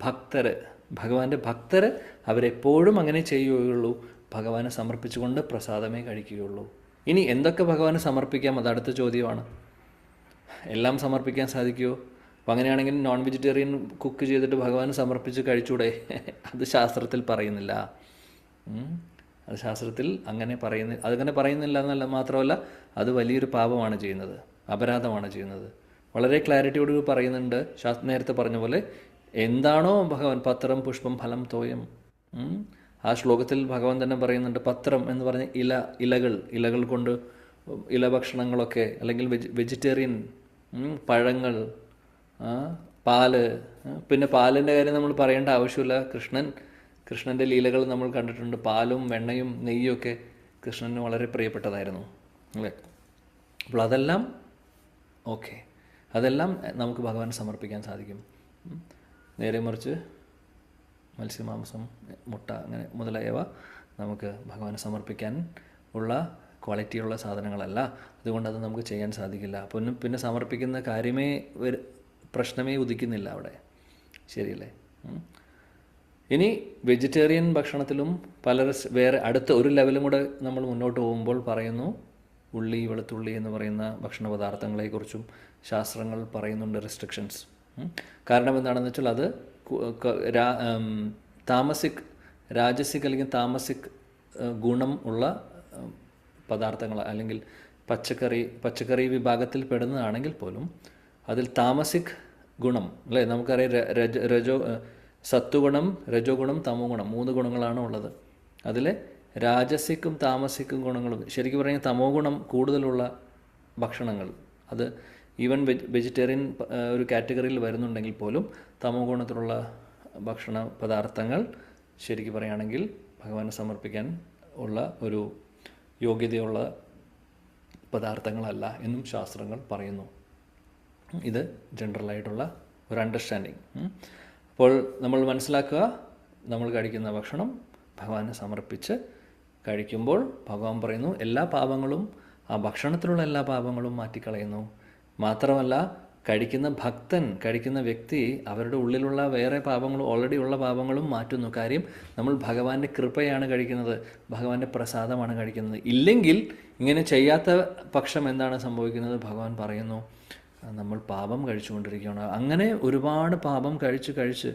ഭക്തര്, ഭഗവാന്റെ ഭക്തര്. അവരെപ്പോഴും അങ്ങനെ ചെയ്യുകയുള്ളൂ, ഭഗവാനെ സമർപ്പിച്ചുകൊണ്ട് പ്രസാദമേ കഴിക്കുകയുള്ളൂ. ഇനി എന്തൊക്കെ ഭഗവാന് സമർപ്പിക്കാം, അത് അടുത്ത ചോദ്യമാണ്. എല്ലാം സമർപ്പിക്കാൻ സാധിക്കുമോ? അപ്പം അങ്ങനെയാണെങ്കിൽ നോൺ വെജിറ്റേറിയൻ കുക്ക് ചെയ്തിട്ട് ഭഗവാന് സമർപ്പിച്ച് കഴിച്ചൂടെ? അത് ശാസ്ത്രത്തിൽ പറയുന്നില്ല. അത് ശാസ്ത്രത്തിൽ അങ്ങനെ പറയുന്നില്ല എന്നല്ല, മാത്രമല്ല അത് വലിയൊരു പാപമാണ് ചെയ്യുന്നത്, അപരാധമാണ് ചെയ്യുന്നത്. വളരെ ക്ലാരിറ്റിയോട് പറയുന്നുണ്ട്. നേരത്തെ പറഞ്ഞ പോലെ എന്താണോ ഭഗവാൻ പത്രം പുഷ്പം ഫലം തോയം, ആ ശ്ലോകത്തിൽ ഭഗവാൻ തന്നെ പറയുന്നുണ്ട്. പത്രം എന്ന് പറഞ്ഞ ഇലകൾ കൊണ്ട് ഭക്ഷണങ്ങളൊക്കെ, അല്ലെങ്കിൽ വെജിറ്റേറിയൻ പഴങ്ങൾ, പാല്. പിന്നെ പാലിൻ്റെ കാര്യം നമ്മൾ പറയേണ്ട ആവശ്യമില്ല. കൃഷ്ണൻ്റെ ലീലകൾ നമ്മൾ കണ്ടിട്ടുണ്ട്. പാലും വെണ്ണയും നെയ്യും ഒക്കെ കൃഷ്ണന് വളരെ പ്രിയപ്പെട്ടതായിരുന്നു, അല്ലേ? അപ്പോൾ അതെല്ലാം ഓക്കെ, അതെല്ലാം നമുക്ക് ഭഗവാൻ സമർപ്പിക്കാൻ സാധിക്കും. നേരെ മറിച്ച് മത്സ്യമാംസം, മുട്ട അങ്ങനെ മുതലായവ നമുക്ക് ഭഗവാന് സമർപ്പിക്കാൻ ഉള്ള ക്വാളിറ്റിയുള്ള സാധനങ്ങളല്ല. അതുകൊണ്ട് അത് നമുക്ക് ചെയ്യാൻ സാധിക്കില്ല. പിന്നെ സമർപ്പിക്കുന്ന പ്രശ്നമേ ഉദിക്കുന്നില്ല അവിടെ. ശരിയല്ലേ? ഇനി വെജിറ്റേറിയൻ ഭക്ഷണത്തിലും വേറെ അടുത്ത ഒരു ലെവലും കൂടെ നമ്മൾ മുന്നോട്ട് പോകുമ്പോൾ പറയുന്നു, ഉള്ളി, വെളുത്തുള്ളി എന്ന് പറയുന്ന ഭക്ഷണ പദാർത്ഥങ്ങളെക്കുറിച്ചും ശാസ്ത്രങ്ങൾ പറയുന്നുണ്ട് റെസ്ട്രിക്ഷൻസ്. കാരണം എന്താണെന്ന് വെച്ചാൽ അത് രാജസിക് അല്ലെങ്കിൽ താമസിക് ഗുണം ഉള്ള പദാർത്ഥങ്ങൾ, അല്ലെങ്കിൽ പച്ചക്കറി വിഭാഗത്തിൽ പെടുന്നതാണെങ്കിൽ പോലും അതിൽ താമസിക് ഗുണം, അല്ലേ? നമുക്കറിയാം സത്വഗുണം, രജോ ഗുണം, തമോ ഗുണം, 3 ഗുണങ്ങളാണ് ഉള്ളത്. അതിൽ രാജസിക്കും താമസിക്കും ഗുണങ്ങളും, ശരിക്കും പറഞ്ഞാൽ തമോ ഗുണം കൂടുതലുള്ള ഭക്ഷണങ്ങൾ, അത് ഈവൻ വെജിറ്റേറിയൻ ഒരു കാറ്റഗറിയിൽ വരുന്നുണ്ടെങ്കിൽ പോലും തമോ ഗുണത്തിലുള്ള ഭക്ഷണ പദാർത്ഥങ്ങൾ ശരിക്കും പറയുകയാണെങ്കിൽ ഭഗവാനെ സമർപ്പിക്കാൻ ഉള്ള ഒരു യോഗ്യതയുള്ള പദാർത്ഥങ്ങളല്ല എന്നും ശാസ്ത്രങ്ങൾ പറയുന്നു. ഇത് ജനറലായിട്ടുള്ള ഒരു അണ്ടർസ്റ്റാൻഡിങ്. അപ്പോൾ നമ്മൾ മനസ്സിലാക്കുക, നമ്മൾ കഴിക്കുന്ന ഭക്ഷണം ഭഗവാനെ സമർപ്പിച്ച് കഴിക്കുമ്പോൾ ഭഗവാൻ പറയുന്നു എല്ലാ പാപങ്ങളും, ആ ഭക്ഷണത്തിലുള്ള എല്ലാ പാപങ്ങളും മാറ്റിക്കളയുന്നു. മാത്രമല്ല കഴിക്കുന്ന വ്യക്തി അവരുടെ ഉള്ളിലുള്ള വേറെ പാപങ്ങളും, ഓൾറെഡി ഉള്ള പാപങ്ങളും മാറ്റുന്നു. കാര്യം നമ്മൾ ഭഗവാന്റെ കൃപയാണ് കഴിക്കുന്നത്, ഭഗവാന്റെ പ്രസാദമാണ് കഴിക്കുന്നത്. ഇല്ലെങ്കിൽ ഇങ്ങനെ ചെയ്യാത്ത പക്ഷം എന്താണ് സംഭവിക്കുന്നത്? ഭഗവാൻ പറയുന്നു നമ്മൾ പാപം കഴിച്ചുകൊണ്ടിരിക്കുകയാണ്. അങ്ങനെ ഒരുപാട് പാപം കഴിച്ച്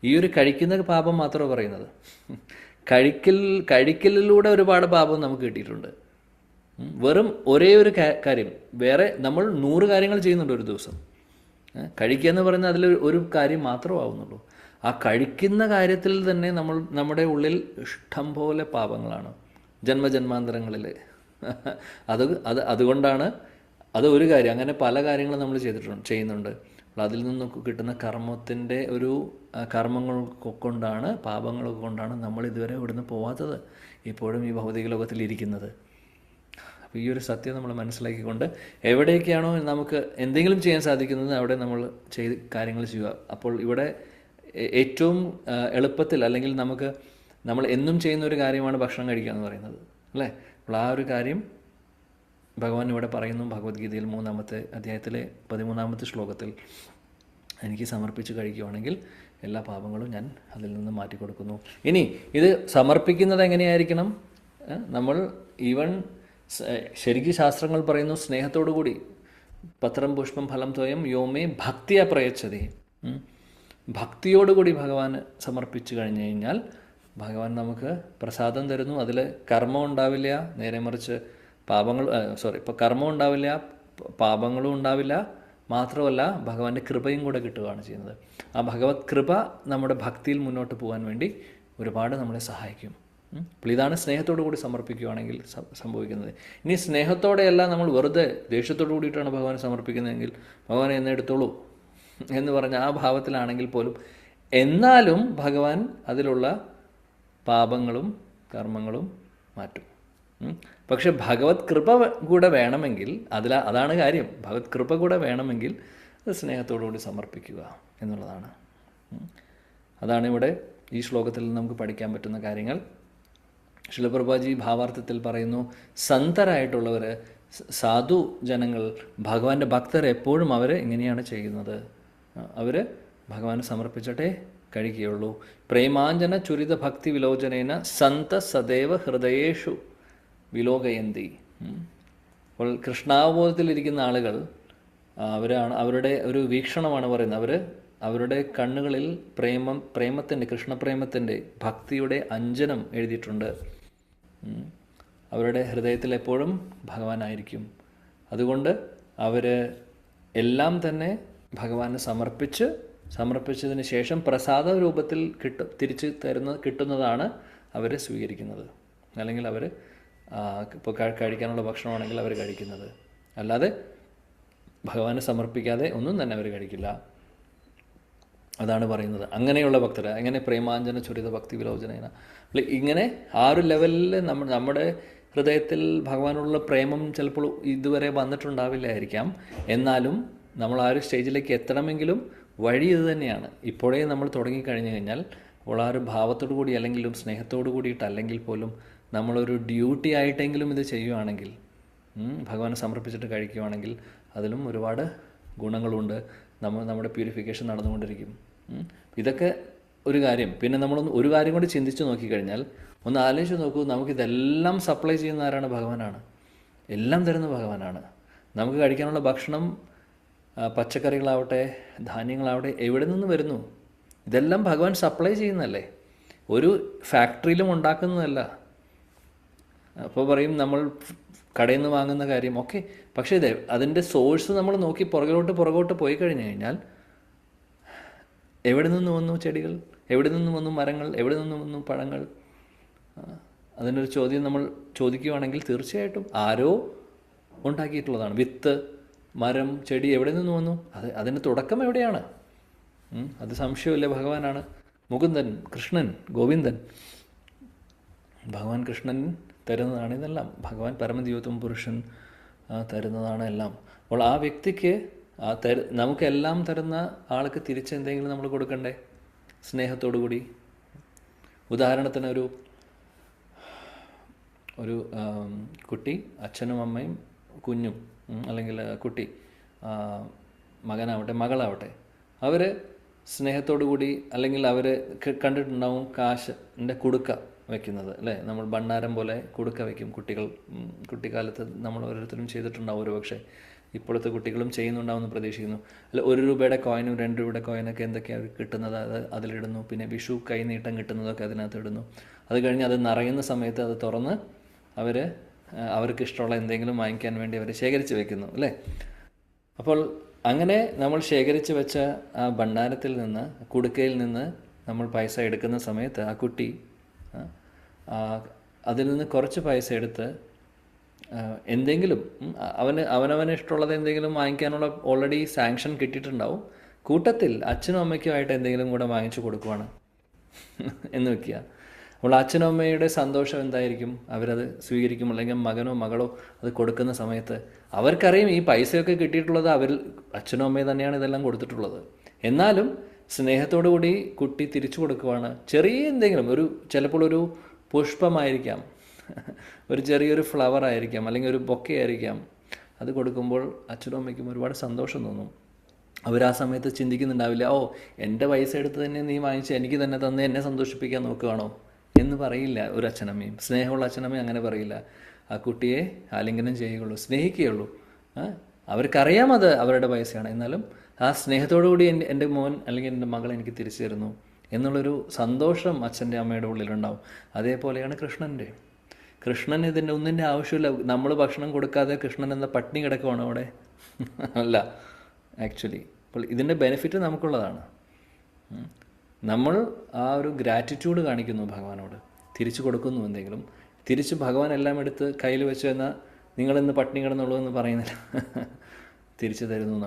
ഈ ഒരു കഴിക്കുന്ന പാപം മാത്രമേ പറയുന്നത്. കഴിക്കലിലൂടെ ഒരുപാട് പാപം നമുക്ക് കിട്ടിയിട്ടുണ്ട്. വെറും ഒരേ ഒരു കാര്യം, വേറെ നമ്മൾ 100 കാര്യങ്ങൾ ചെയ്യുന്നുണ്ട് ഒരു ദിവസം. കഴിക്കുക എന്ന് പറയുന്നത് അതിൽ ഒരു കാര്യം മാത്രമാവുന്നുള്ളൂ. ആ കഴിക്കുന്ന കാര്യത്തിൽ തന്നെ നമ്മുടെ ഉള്ളിൽ ഇഷ്ടം പോലെ പാപങ്ങളാണ് ജന്മജന്മാന്തരങ്ങളിൽ. അതുകൊണ്ടാണ് അത് ഒരു കാര്യം. അങ്ങനെ പല കാര്യങ്ങളും നമ്മൾ ചെയ്യുന്നുണ്ട്. അപ്പോൾ അതിൽ നിന്ന് കിട്ടുന്ന കർമ്മത്തിൻ്റെ ഒരു കർമ്മങ്ങൾ കൊണ്ടാണ്, പാപങ്ങൾ കൊണ്ടാണ് നമ്മൾ ഇതുവരെ ഇവിടുന്ന് പോവാത്തത്, ഇപ്പോഴും ഈ ഭൗതിക ലോകത്തിലിരിക്കുന്നത്. അപ്പോൾ ഈ ഒരു സത്യം നമ്മൾ മനസ്സിലാക്കിക്കൊണ്ട് എവിടെയൊക്കെയാണോ നമുക്ക് എന്തെങ്കിലും ചെയ്യാൻ സാധിക്കുന്നത് അവിടെ നമ്മൾ കാര്യങ്ങൾ ചെയ്യുക. അപ്പോൾ ഇവിടെ ഏറ്റവും എളുപ്പത്തിൽ, അല്ലെങ്കിൽ നമ്മൾ എന്നും ചെയ്യുന്ന ഒരു കാര്യമാണ് ഭക്ഷണം കഴിക്കുക എന്ന് പറയുന്നത്, അല്ലേ? അപ്പോൾ ആ ഒരു കാര്യം ഭഗവാൻ ഇവിടെ പറയുന്നു ഭഗവത്ഗീതയിൽ 3-ാമത്തെ അധ്യായത്തിലെ 13-ാമത്തെ ശ്ലോകത്തിൽ, എനിക്ക് സമർപ്പിച്ച് കഴിക്കുകയാണെങ്കിൽ എല്ലാ പാപങ്ങളും ഞാൻ അതിൽ നിന്ന് മാറ്റിക്കൊടുക്കുന്നു. ഇനി ഇത് സമർപ്പിക്കുന്നത് എങ്ങനെയായിരിക്കണം? നമ്മൾ ഈവൻ ശരിക്കും ശാസ്ത്രങ്ങൾ പറയുന്നു സ്നേഹത്തോടു കൂടി, പത്രം പുഷ്പം ഫലം തോയം യോമേ ഭക്തിയ പ്രയച്ഛതി, ഭക്തിയോടുകൂടി ഭഗവാന് സമർപ്പിച്ചു കഴിഞ്ഞു കഴിഞ്ഞാൽ ഭഗവാൻ നമുക്ക് പ്രസാദം തരുന്നു. അതിൽ കർമ്മം ഉണ്ടാവില്ല, നേരെ മറിച്ച് ഇപ്പോൾ കർമ്മം ഉണ്ടാവില്ല, പാപങ്ങളും ഉണ്ടാവില്ല, മാത്രമല്ല ഭഗവാന്റെ കൃപയും കൂടെ കിട്ടുകയാണ് ചെയ്യുന്നത്. ആ ഭഗവത് കൃപ നമ്മുടെ ഭക്തിയിൽ മുന്നോട്ട് പോകാൻ വേണ്ടി ഒരുപാട് നമ്മളെ സഹായിക്കും. അപ്പോൾ ഇതാണ് സ്നേഹത്തോടു കൂടി സമർപ്പിക്കുകയാണെങ്കിൽ സംഭവിക്കുന്നത്. ഇനി സ്നേഹത്തോടെയല്ല, നമ്മൾ വെറുതെ ദേഷ്യത്തോടു കൂടിയിട്ടാണ് ഭഗവാനെ സമർപ്പിക്കുന്നതെങ്കിൽ ഭഗവാനെ എന്നെ എടുത്തോളൂ എന്ന് പറഞ്ഞ ആ ഭാവത്തിലാണെങ്കിൽ പോലും എന്നാലും ഭഗവാൻ അതിലുള്ള പാപങ്ങളും കർമ്മങ്ങളും മാറ്റും. പക്ഷെ ഭഗവത് കൃപ കൂടെ വേണമെങ്കിൽ അതാണ് കാര്യം. ഭഗവത് കൃപ കൂടെ വേണമെങ്കിൽ അത് സ്നേഹത്തോടുകൂടി സമർപ്പിക്കുക എന്നുള്ളതാണ്. അതാണ് ഇവിടെ ഈ ശ്ലോകത്തിൽ നമുക്ക് പഠിക്കാൻ പറ്റുന്ന കാര്യങ്ങൾ. ശില പ്രഭുപാദി ഭാവാർത്ഥത്തിൽ പറയുന്നു, സന്തരായിട്ടുള്ളവർ, സാധു ജനങ്ങൾ, ഭഗവാന്റെ ഭക്തർ എപ്പോഴും അവർ ഇങ്ങനെയാണ് ചെയ്യുന്നത്. അവർ ഭഗവാന് സമർപ്പിച്ചിട്ടേ കഴിക്കുകയുള്ളൂ. പ്രേമാഞ്ജന ചുരിത ഭക്തി വിലോചനേന സന്ത സദൈവ ഹൃദയേഷു വിലോകയന്തി. അപ്പോൾ കൃഷ്ണാവബോധത്തിലിരിക്കുന്ന ആളുകൾ അവരുടെ ഒരു വീക്ഷണമാണ് പറയുന്നത്. അവരുടെ കണ്ണുകളിൽ പ്രേമത്തിൻ്റെ, കൃഷ്ണപ്രേമത്തിൻ്റെ, ഭക്തിയുടെ അഞ്ജനം എഴുതിയിട്ടുണ്ട്. അവരുടെ ഹൃദയത്തിൽ എപ്പോഴും ഭഗവാനായിരിക്കും. അവർ എല്ലാം തന്നെ ഭഗവാന് സമർപ്പിച്ചതിന് ശേഷം പ്രസാദ രൂപത്തിൽ തിരിച്ച് കിട്ടുന്നതാണ് അവർ സ്വീകരിക്കുന്നത്. അല്ലെങ്കിൽ അവർ ഇപ്പോൾ കഴിക്കാനുള്ള ഭക്ഷണമാണെങ്കിൽ അവർ കഴിക്കുന്നത്. അല്ലാതെ ഭഗവാന് സമർപ്പിക്കാതെ ഒന്നും തന്നെ അവർ കഴിക്കില്ല. അതാണ് പറയുന്നത്. അങ്ങനെയുള്ള ഭക്തർ, അങ്ങനെ പ്രേമാഞ്ജന ചുരിത ഭക്തി വിലോചനേന, ഇങ്ങനെ ആ ഒരു ലെവലിൽ നമ്മുടെ ഹൃദയത്തിൽ ഭഗവാനുള്ള പ്രേമം ചിലപ്പോൾ ഇതുവരെ വന്നിട്ടുണ്ടാവില്ലായിരിക്കാം. എന്നാലും നമ്മൾ ആ ഒരു സ്റ്റേജിലേക്ക് എത്തണമെങ്കിലും വഴി ഇത് തന്നെയാണ്. ഇപ്പോഴേ നമ്മൾ തുടങ്ങിക്കഴിഞ്ഞു കഴിഞ്ഞാൽ അപ്പോൾ ആ ഒരു ഭാവത്തോടു കൂടി അല്ലെങ്കിലും സ്നേഹത്തോടു കൂടിയിട്ടല്ലെങ്കിൽ പോലും നമ്മളൊരു ഡ്യൂട്ടി ആയിട്ടെങ്കിലും ഇത് ചെയ്യുവാണെങ്കിൽ, ഭഗവാനെ സമർപ്പിച്ചിട്ട് കഴിക്കുകയാണെങ്കിൽ അതിലും ഒരുപാട് ഗുണങ്ങളുണ്ട്. നമ്മുടെ പ്യൂരിഫിക്കേഷൻ നടന്നുകൊണ്ടിരിക്കും. ഇതൊക്കെ ഒരു കാര്യം. പിന്നെ നമ്മളൊന്ന് ഒരു കാര്യം കൂടി ചിന്തിച്ച് നോക്കിക്കഴിഞ്ഞാൽ, ഒന്ന് ആലോചിച്ച് നോക്കൂ, നമുക്കിതെല്ലാം സപ്ലൈ ചെയ്യുന്ന ആരാണ്? ഭഗവാനാണ്. എല്ലാം തരുന്ന ഭഗവാനാണ്. നമുക്ക് കഴിക്കാനുള്ള ഭക്ഷണം, പച്ചക്കറികളാവട്ടെ ധാന്യങ്ങളാവട്ടെ, എവിടെ നിന്ന് വരുന്നു? ഇതെല്ലാം ഭഗവാൻ സപ്ലൈ ചെയ്യുന്നതല്ലേ, ഒരു ഫാക്ടറിയിലും ഉണ്ടാക്കുന്നതല്ല. അപ്പോൾ പറയും നമ്മൾ കടയിൽ നിന്ന് വാങ്ങുന്ന കാര്യം ഓക്കെ, പക്ഷേ അതിൻ്റെ സോഴ്സ് നമ്മൾ നോക്കി പുറകോട്ട് പോയി കഴിഞ്ഞു കഴിഞ്ഞാൽ എവിടെ നിന്ന് വന്നു ചെടികൾ, എവിടെ നിന്ന് വന്നു മരങ്ങൾ, എവിടെ നിന്ന് വന്നു പഴങ്ങൾ? അതിനൊരു ചോദ്യം നമ്മൾ ചോദിക്കുകയാണെങ്കിൽ തീർച്ചയായിട്ടും ആരോ ഉണ്ടാക്കിയിട്ടുള്ളതാണ്. വിത്ത്, മരം, ചെടി എവിടെ നിന്ന് വന്നു? അതിൻ്റെ തുടക്കം എവിടെയാണ്? അത് സംശയമില്ല, ഭഗവാനാണ്. മുകുന്ദൻ, കൃഷ്ണൻ, ഗോവിന്ദൻ, ഭഗവാൻ കൃഷ്ണൻ തരുന്നതാണ് ഇതെല്ലാം. ഭഗവാൻ പരമദിവ്യത്വം പുരുഷൻ തരുന്നതാണ് എല്ലാം. അപ്പോൾ ആ വ്യക്തിക്ക് നമുക്കെല്ലാം തരുന്ന ആൾക്ക് തിരിച്ചെന്തെങ്കിലും നമ്മൾ കൊടുക്കണ്ടേ, സ്നേഹത്തോടു കൂടി. ഉദാഹരണത്തിന് ഒരു കുട്ടി, അച്ഛനും അമ്മയും കുഞ്ഞും, അല്ലെങ്കിൽ കുട്ടി, മകനാവട്ടെ മകളാവട്ടെ, അവർ സ്നേഹത്തോടു കൂടി, അല്ലെങ്കിൽ അവർ കണ്ടിട്ടുണ്ടാവും കാശിൻ്റെ കുടുക്ക വയ്ക്കുന്നത്, അല്ലേ? നമ്മൾ ഭണ്ഡാരം പോലെ കുടുക്ക വയ്ക്കും. കുട്ടിക്കാലത്ത് നമ്മൾ ഓരോരുത്തരും ചെയ്തിട്ടുണ്ടാവും. ഒരു പക്ഷേ ഇപ്പോഴത്തെ കുട്ടികളും ചെയ്യുന്നുണ്ടാവുമെന്ന് പ്രതീക്ഷിക്കുന്നു. അല്ല, 1 രൂപയുടെ കോയിനും 2 രൂപയുടെ കോയിനൊക്കെ എന്തൊക്കെയാണ് കിട്ടുന്നത് അതിലിടുന്നു. പിന്നെ വിഷു കൈനീട്ടം കിട്ടുന്നതൊക്കെ അതിനകത്ത് ഇടുന്നു. അത് കഴിഞ്ഞ് അത് നിറയുന്ന സമയത്ത് അത് തുറന്ന് അവർക്ക് ഇഷ്ടമുള്ള എന്തെങ്കിലും വാങ്ങിക്കാൻ വേണ്ടി അവർ ശേഖരിച്ച് വെക്കുന്നു, അല്ലേ? അപ്പോൾ അങ്ങനെ നമ്മൾ ശേഖരിച്ച് വെച്ച ആ ഭണ്ഡാരത്തിൽ നിന്ന്, കുടുക്കയിൽ നിന്ന് നമ്മൾ പൈസ എടുക്കുന്ന സമയത്ത് ആ കുട്ടി അതിൽ നിന്ന് കുറച്ച് പൈസ എടുത്ത് എന്തെങ്കിലും അവനവന് ഇഷ്ടമുള്ളത് എന്തെങ്കിലും വാങ്ങിക്കാനുള്ള ഓൾറെഡി സാങ്ഷൻ കിട്ടിയിട്ടുണ്ടാവും. കൂട്ടത്തിൽ അച്ഛനും അമ്മയ്ക്കുമായിട്ട് എന്തെങ്കിലും കൂടെ വാങ്ങിച്ചു കൊടുക്കുവാണ് എന്ന് വെക്കുക. അപ്പോൾ അച്ഛനും അമ്മയുടെ സന്തോഷം എന്തായിരിക്കും? അവരത് സ്വീകരിക്കും, അല്ലെങ്കിൽ മകനോ മകളോ അത് കൊടുക്കുന്ന സമയത്ത് അവർക്കറിയും ഈ പൈസയൊക്കെ കിട്ടിയിട്ടുള്ളത് അച്ഛനും അമ്മയും തന്നെയാണ് ഇതെല്ലാം കൊടുത്തിട്ടുള്ളത്. എന്നാലും സ്നേഹത്തോടു കൂടി കുട്ടി തിരിച്ചു കൊടുക്കുവാണ്. ചെറിയ എന്തെങ്കിലും ചിലപ്പോൾ ഒരു പുഷ്പമായിരിക്കാം, ഒരു ചെറിയൊരു ഫ്ലവർ ആയിരിക്കാം, അല്ലെങ്കിൽ ഒരു ബൊക്കെ ആയിരിക്കാം. അത് കൊടുക്കുമ്പോൾ അച്ഛനും അമ്മയ്ക്കും ഒരുപാട് സന്തോഷം തോന്നും. അവർ ആ സമയത്ത് ചിന്തിക്കുന്നുണ്ടാവില്ല, ഓ എൻ്റെ പൈസ എടുത്ത് തന്നെ നീ വാങ്ങിച്ച് എനിക്ക് തന്നെ തന്ന് എന്നെ സന്തോഷിപ്പിക്കാൻ നോക്കുകയാണോ എന്ന് പറയില്ല ഒരു അച്ഛനമ്മയും. സ്നേഹമുള്ള അച്ഛനമ്മയും അങ്ങനെ പറയില്ല. ആ കുട്ടിയെ ആലിംഗനം ചെയ്യുകയുള്ളൂ, സ്നേഹിക്കുകയുള്ളൂ. അവർക്കറിയാം അത് അവരുടെ പൈസയാണ്, എന്നാലും ആ സ്നേഹത്തോടു കൂടി എൻ്റെ മോൻ അല്ലെങ്കിൽ എൻ്റെ മകൾ എനിക്ക് തിരിച്ചു തരുന്നു എന്നുള്ളൊരു സന്തോഷം അച്ഛൻ്റെ അമ്മയുടെ ഉള്ളിലുണ്ടാവും. അതേപോലെയാണ് കൃഷ്ണൻ ഇതിൻ്റെ ഒന്നിൻ്റെ ആവശ്യമില്ല. നമ്മൾ ഭക്ഷണം കൊടുക്കാതെ കൃഷ്ണൻ എന്താ പട്ടിണി കിടക്കുവാണോ അവിടെ? അല്ല, ആക്ച്വലി അപ്പോൾ ഇതിൻ്റെ ബെനിഫിറ്റ് നമുക്കുള്ളതാണ്. നമ്മൾ ആ ഒരു ഗ്രാറ്റിറ്റ്യൂഡ് കാണിക്കുന്നു ഭഗവാനോട്, തിരിച്ചു കൊടുക്കുന്നു എന്തെങ്കിലും. തിരിച്ച് ഭഗവാൻ എല്ലാം എടുത്ത് കയ്യിൽ വെച്ച് എന്നാൽ നിങ്ങളിന്ന് പട്ടിണി കിടന്നുള്ളൂ എന്ന് പറയുന്നില്ല, തിരിച്ചു തരുന്നു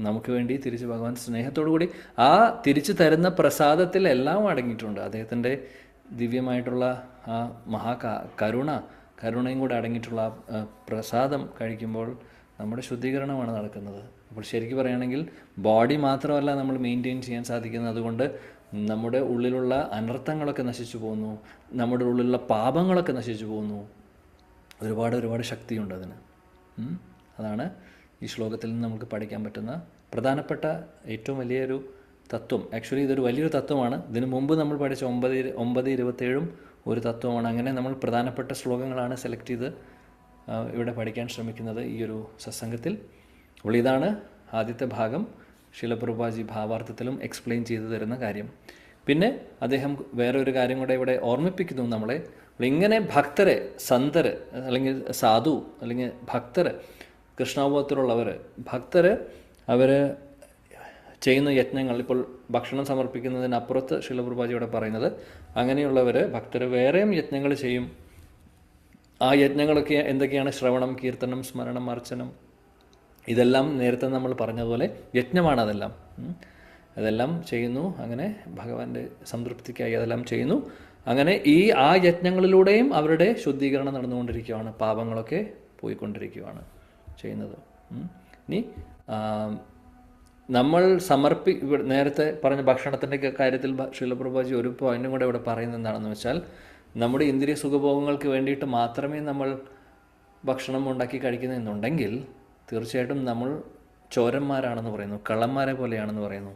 നമുക്ക് വേണ്ടി തിരിച്ച് ഭഗവാൻ സ്നേഹത്തോടു കൂടി ആ തിരിച്ചു തരുന്ന പ്രസാദത്തിൽ എല്ലാം അടങ്ങിയിട്ടുണ്ട്. അദ്ദേഹത്തിൻ്റെ ദിവ്യമായിട്ടുള്ള ആ കരുണയും കൂടെ അടങ്ങിയിട്ടുള്ള ആ പ്രസാദം കഴിക്കുമ്പോൾ നമ്മുടെ ശുദ്ധീകരണമാണ് നടക്കുന്നത്. അപ്പോൾ ശരിക്കും പറയുകയാണെങ്കിൽ ബോഡി മാത്രമല്ല നമ്മൾ മെയിൻറ്റെയിൻ ചെയ്യാൻ സാധിക്കുന്നത്. അതുകൊണ്ട് നമ്മുടെ ഉള്ളിലുള്ള അനർത്ഥങ്ങളൊക്കെ നശിച്ചു പോകുന്നു, നമ്മുടെ ഉള്ളിലുള്ള പാപങ്ങളൊക്കെ നശിച്ചു പോകുന്നു. ഒരുപാട് ശക്തിയുണ്ട് അതിന്. അതാണ് ഈ ശ്ലോകത്തിൽ നിന്ന് നമുക്ക് പഠിക്കാൻ പറ്റുന്ന പ്രധാനപ്പെട്ട ഏറ്റവും വലിയൊരു തത്വം. ആക്ച്വലി ഇതൊരു വലിയൊരു തത്വമാണ്. ഇതിനു മുമ്പ് നമ്മൾ പഠിച്ച 9:27 ഒരു തത്വമാണ്. അങ്ങനെ നമ്മൾ പ്രധാനപ്പെട്ട ശ്ലോകങ്ങളാണ് സെലക്ട് ചെയ്ത് ഇവിടെ പഠിക്കാൻ ശ്രമിക്കുന്നത് ഈ ഒരു സത്സംഗത്തിൽ. അപ്പോൾ ഇതാണ് ആദ്യത്തെ ഭാഗം. ശീല പ്രഭുപാദി ഭാവാർത്ഥത്തിലും എക്സ്പ്ലെയിൻ ചെയ്തു തരുന്ന കാര്യം. പിന്നെ അദ്ദേഹം വേറെ ഒരു കാര്യം കൂടെ ഇവിടെ ഓർമ്മിപ്പിക്കുന്നു നമ്മളെ. ഇങ്ങനെ ഭക്തരെ, സന്തര് അല്ലെങ്കിൽ സാധു അല്ലെങ്കിൽ ഭക്തര്, കൃഷ്ണാവബോധത്തിലുള്ളവർ അവർ ചെയ്യുന്ന യജ്ഞങ്ങൾ, ഇപ്പോൾ ഭക്ഷണം സമർപ്പിക്കുന്നതിനപ്പുറത്ത് ശീല പ്രഭുപാദിയോടെ പറയുന്നത്, അങ്ങനെയുള്ളവർ ഭക്തർ വേറെയും യജ്ഞങ്ങൾ ചെയ്യും. ആ യജ്ഞങ്ങളൊക്കെ എന്തൊക്കെയാണ്? ശ്രവണം, കീർത്തനം, സ്മരണം, അർച്ചനം, ഇതെല്ലാം നേരത്തെ നമ്മൾ പറഞ്ഞതുപോലെ യജ്ഞമാണ്. അതെല്ലാം ചെയ്യുന്നു. അങ്ങനെ ഭഗവാന്റെ സംതൃപ്തിക്കായി അതെല്ലാം ചെയ്യുന്നു. അങ്ങനെ ആ യജ്ഞങ്ങളിലൂടെയും അവരുടെ ശുദ്ധീകരണം നടന്നുകൊണ്ടിരിക്കുകയാണ്, പാപങ്ങളൊക്കെ പോയിക്കൊണ്ടിരിക്കുകയാണ് ചെയ്യുന്നത്. ഇനി നമ്മൾ നേരത്തെ പറഞ്ഞ ഭക്ഷണത്തിൻ്റെ കാര്യത്തിൽ ശീല പ്രഭുപാദി ഒരു പോയിന്റും കൂടെ ഇവിടെ പറയുന്നത് എന്താണെന്ന് വെച്ചാൽ, നമ്മുടെ ഇന്ദ്രിയ സുഖഭോഗങ്ങൾക്ക് വേണ്ടിയിട്ട് മാത്രമേ നമ്മൾ ഭക്ഷണം ഉണ്ടാക്കി കഴിക്കുന്നതെന്നുണ്ടെങ്കിൽ തീർച്ചയായിട്ടും നമ്മൾ ചോരന്മാരാണെന്ന് പറയുന്നു, കള്ളന്മാരെ പോലെയാണെന്ന് പറയുന്നു.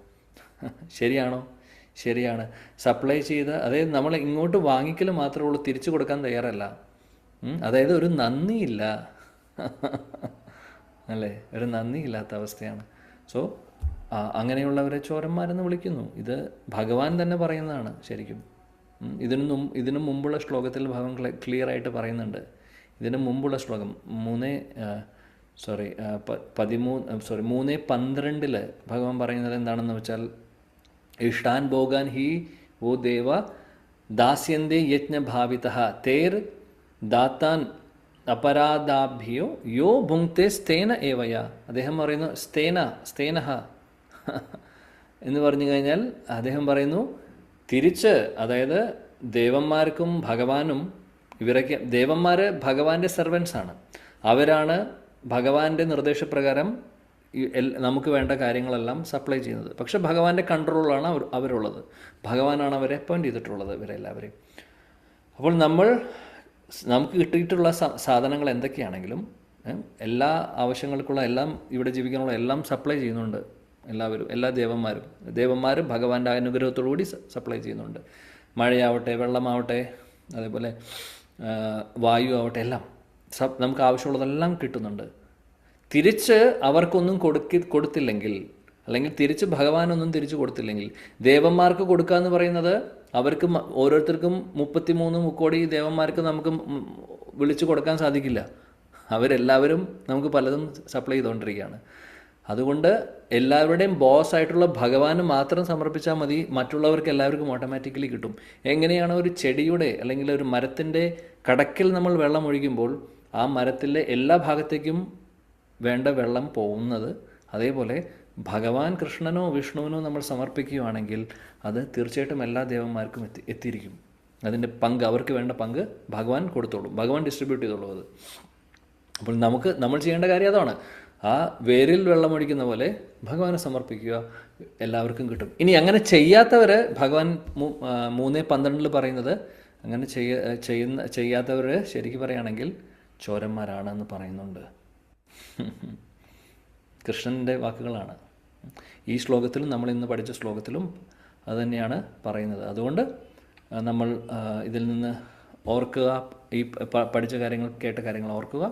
ശരിയാണോ? ശരിയാണ്. സപ്ലൈ ചെയ്ത്, അതായത് നമ്മൾ ഇങ്ങോട്ട് വാങ്ങിക്കൽ മാത്രമേ ഉള്ളൂ, തിരിച്ചു കൊടുക്കാൻ തയ്യാറല്ല. അതായത് ഒരു നന്ദിയില്ല, അല്ലേ? ഒരു നന്ദിയില്ലാത്ത അവസ്ഥയാണ്. സോ അങ്ങനെയുള്ളവരെ ചോരന്മാരെന്ന് വിളിക്കുന്നു. ഇത് ഭഗവാൻ തന്നെ പറയുന്നതാണ് ശരിക്കും. ഇതിനു മുമ്പുള്ള ശ്ലോകത്തിൽ ഭഗവാൻ ക്ലിയർ ആയിട്ട് പറയുന്നുണ്ട്. ഇതിനു മുമ്പുള്ള ശ്ലോകം 3:12 ഭഗവാൻ പറയുന്നത് എന്താണെന്ന് വെച്ചാൽ, ഇഷ്ടാൻ ഭോഗാൻ ഹി വോ ദേവ ദാസ്യന്തേ യജ്ഞഭാവിതഃ തേർ ദാത്താൻ അപരാധാഭ്യോ യോ ഭുങ്ക്തേ സ്തേന ഏവയ. അദ്ദേഹം പറയുന്നു സ്തേനഹ എന്ന് പറഞ്ഞു കഴിഞ്ഞാൽ അദ്ദേഹം പറയുന്നു തിരിച്ച്, അതായത് ദേവന്മാർക്കും ഭഗവാനും, ഇവരൊക്കെ ദേവന്മാർ ഭഗവാന്റെ സെർവൻസ് ആണ്. അവരാണ് ഭഗവാന്റെ നിർദ്ദേശപ്രകാരം നമുക്ക് വേണ്ട കാര്യങ്ങളെല്ലാം സപ്ലൈ ചെയ്യുന്നത്. പക്ഷെ ഭഗവാന്റെ കൺട്രോളിലാണ് അവരുള്ളത്. ഭഗവാനാണ് അവരെ അപ്പോയിൻ്റ് ചെയ്തിട്ടുള്ളത്, ഇവരെല്ലാവരെയും. അപ്പോൾ നമുക്ക് കിട്ടിയിട്ടുള്ള സാധനങ്ങൾ എന്തൊക്കെയാണെങ്കിലും എല്ലാ ആവശ്യങ്ങൾക്കുള്ള എല്ലാം, ഇവിടെ ജീവിക്കാനുള്ള എല്ലാം സപ്ലൈ ചെയ്യുന്നുണ്ട് എല്ലാ ദേവന്മാരും ഭഗവാന്റെ അനുഗ്രഹത്തോടുകൂടി സപ്ലൈ ചെയ്യുന്നുണ്ട്. മഴയാവട്ടെ, വെള്ളമാവട്ടെ, അതേപോലെ വായു ആവട്ടെ, എല്ലാം നമുക്ക് ആവശ്യമുള്ളതെല്ലാം കിട്ടുന്നുണ്ട്. തിരിച്ച് അവർക്കൊന്നും കൊടുത്തില്ലെങ്കിൽ, അല്ലെങ്കിൽ തിരിച്ച് ഭഗവാനൊന്നും തിരിച്ചു കൊടുത്തില്ലെങ്കിൽ, ദേവന്മാർക്ക് കൊടുക്കുക എന്ന് പറയുന്നത് അവർക്ക് ഓരോരുത്തർക്കും 33 മുക്കോടി ദേവന്മാർക്ക് നമുക്ക് വിളിച്ചു കൊടുക്കാൻ സാധിക്കില്ല. അവരെല്ലാവരും നമുക്ക് പലതും സപ്ലൈ ചെയ്തുകൊണ്ടിരിക്കുകയാണ്. അതുകൊണ്ട് എല്ലാവരുടെയും ബോസ് ആയിട്ടുള്ള ഭഗവാന് മാത്രം സമർപ്പിച്ചാൽ മതി, മറ്റുള്ളവർക്ക് എല്ലാവർക്കും ഓട്ടോമാറ്റിക്കലി കിട്ടും. എങ്ങനെയാണ് ഒരു ചെടിയുടെ അല്ലെങ്കിൽ ഒരു മരത്തിൻ്റെ കടക്കിൽ നമ്മൾ വെള്ളം ഒഴിക്കുമ്പോൾ ആ മരത്തിലെ എല്ലാ ഭാഗത്തേക്കും വേണ്ട വെള്ളം പോകുന്നത്, അതേപോലെ ഭഗവാൻ കൃഷ്ണനോ വിഷ്ണുവിനോ നമ്മൾ സമർപ്പിക്കുകയാണെങ്കിൽ അത് തീർച്ചയായിട്ടും എല്ലാ ദേവന്മാർക്കും എത്തിയിരിക്കും. അതിൻ്റെ പങ്ക്, അവർക്ക് വേണ്ട പങ്ക് ഭഗവാൻ കൊടുത്തോളും, ഭഗവാൻ ഡിസ്ട്രിബ്യൂട്ട് ചെയ്തോളൂ അത്. അപ്പോൾ നമ്മൾ ചെയ്യേണ്ട കാര്യം അതാണ്. ആ വേരിൽ വെള്ളമൊഴിക്കുന്ന പോലെ ഭഗവാനെ സമർപ്പിക്കുക, എല്ലാവർക്കും കിട്ടും. ഇനി അങ്ങനെ ചെയ്യാത്തവർ, ഭഗവാൻ 3:12 പറയുന്നത്, അങ്ങനെ ചെയ്യാത്തവർ ശരിക്കും പറയുകയാണെങ്കിൽ ചോരന്മാരാണെന്ന് പറയുന്നുണ്ട്. കൃഷ്ണൻ്റെ വാക്കുകളാണ്. ഈ ശ്ലോകത്തിലും നമ്മൾ ഇന്ന് പഠിച്ച ശ്ലോകത്തിലും അതുതന്നെയാണ് പറയുന്നത്. അതുകൊണ്ട് നമ്മൾ ഇതിൽ നിന്ന് ഓർക്കുക, ഈ പഠിച്ച കാര്യങ്ങൾ, കേട്ട കാര്യങ്ങൾ ഓർക്കുക.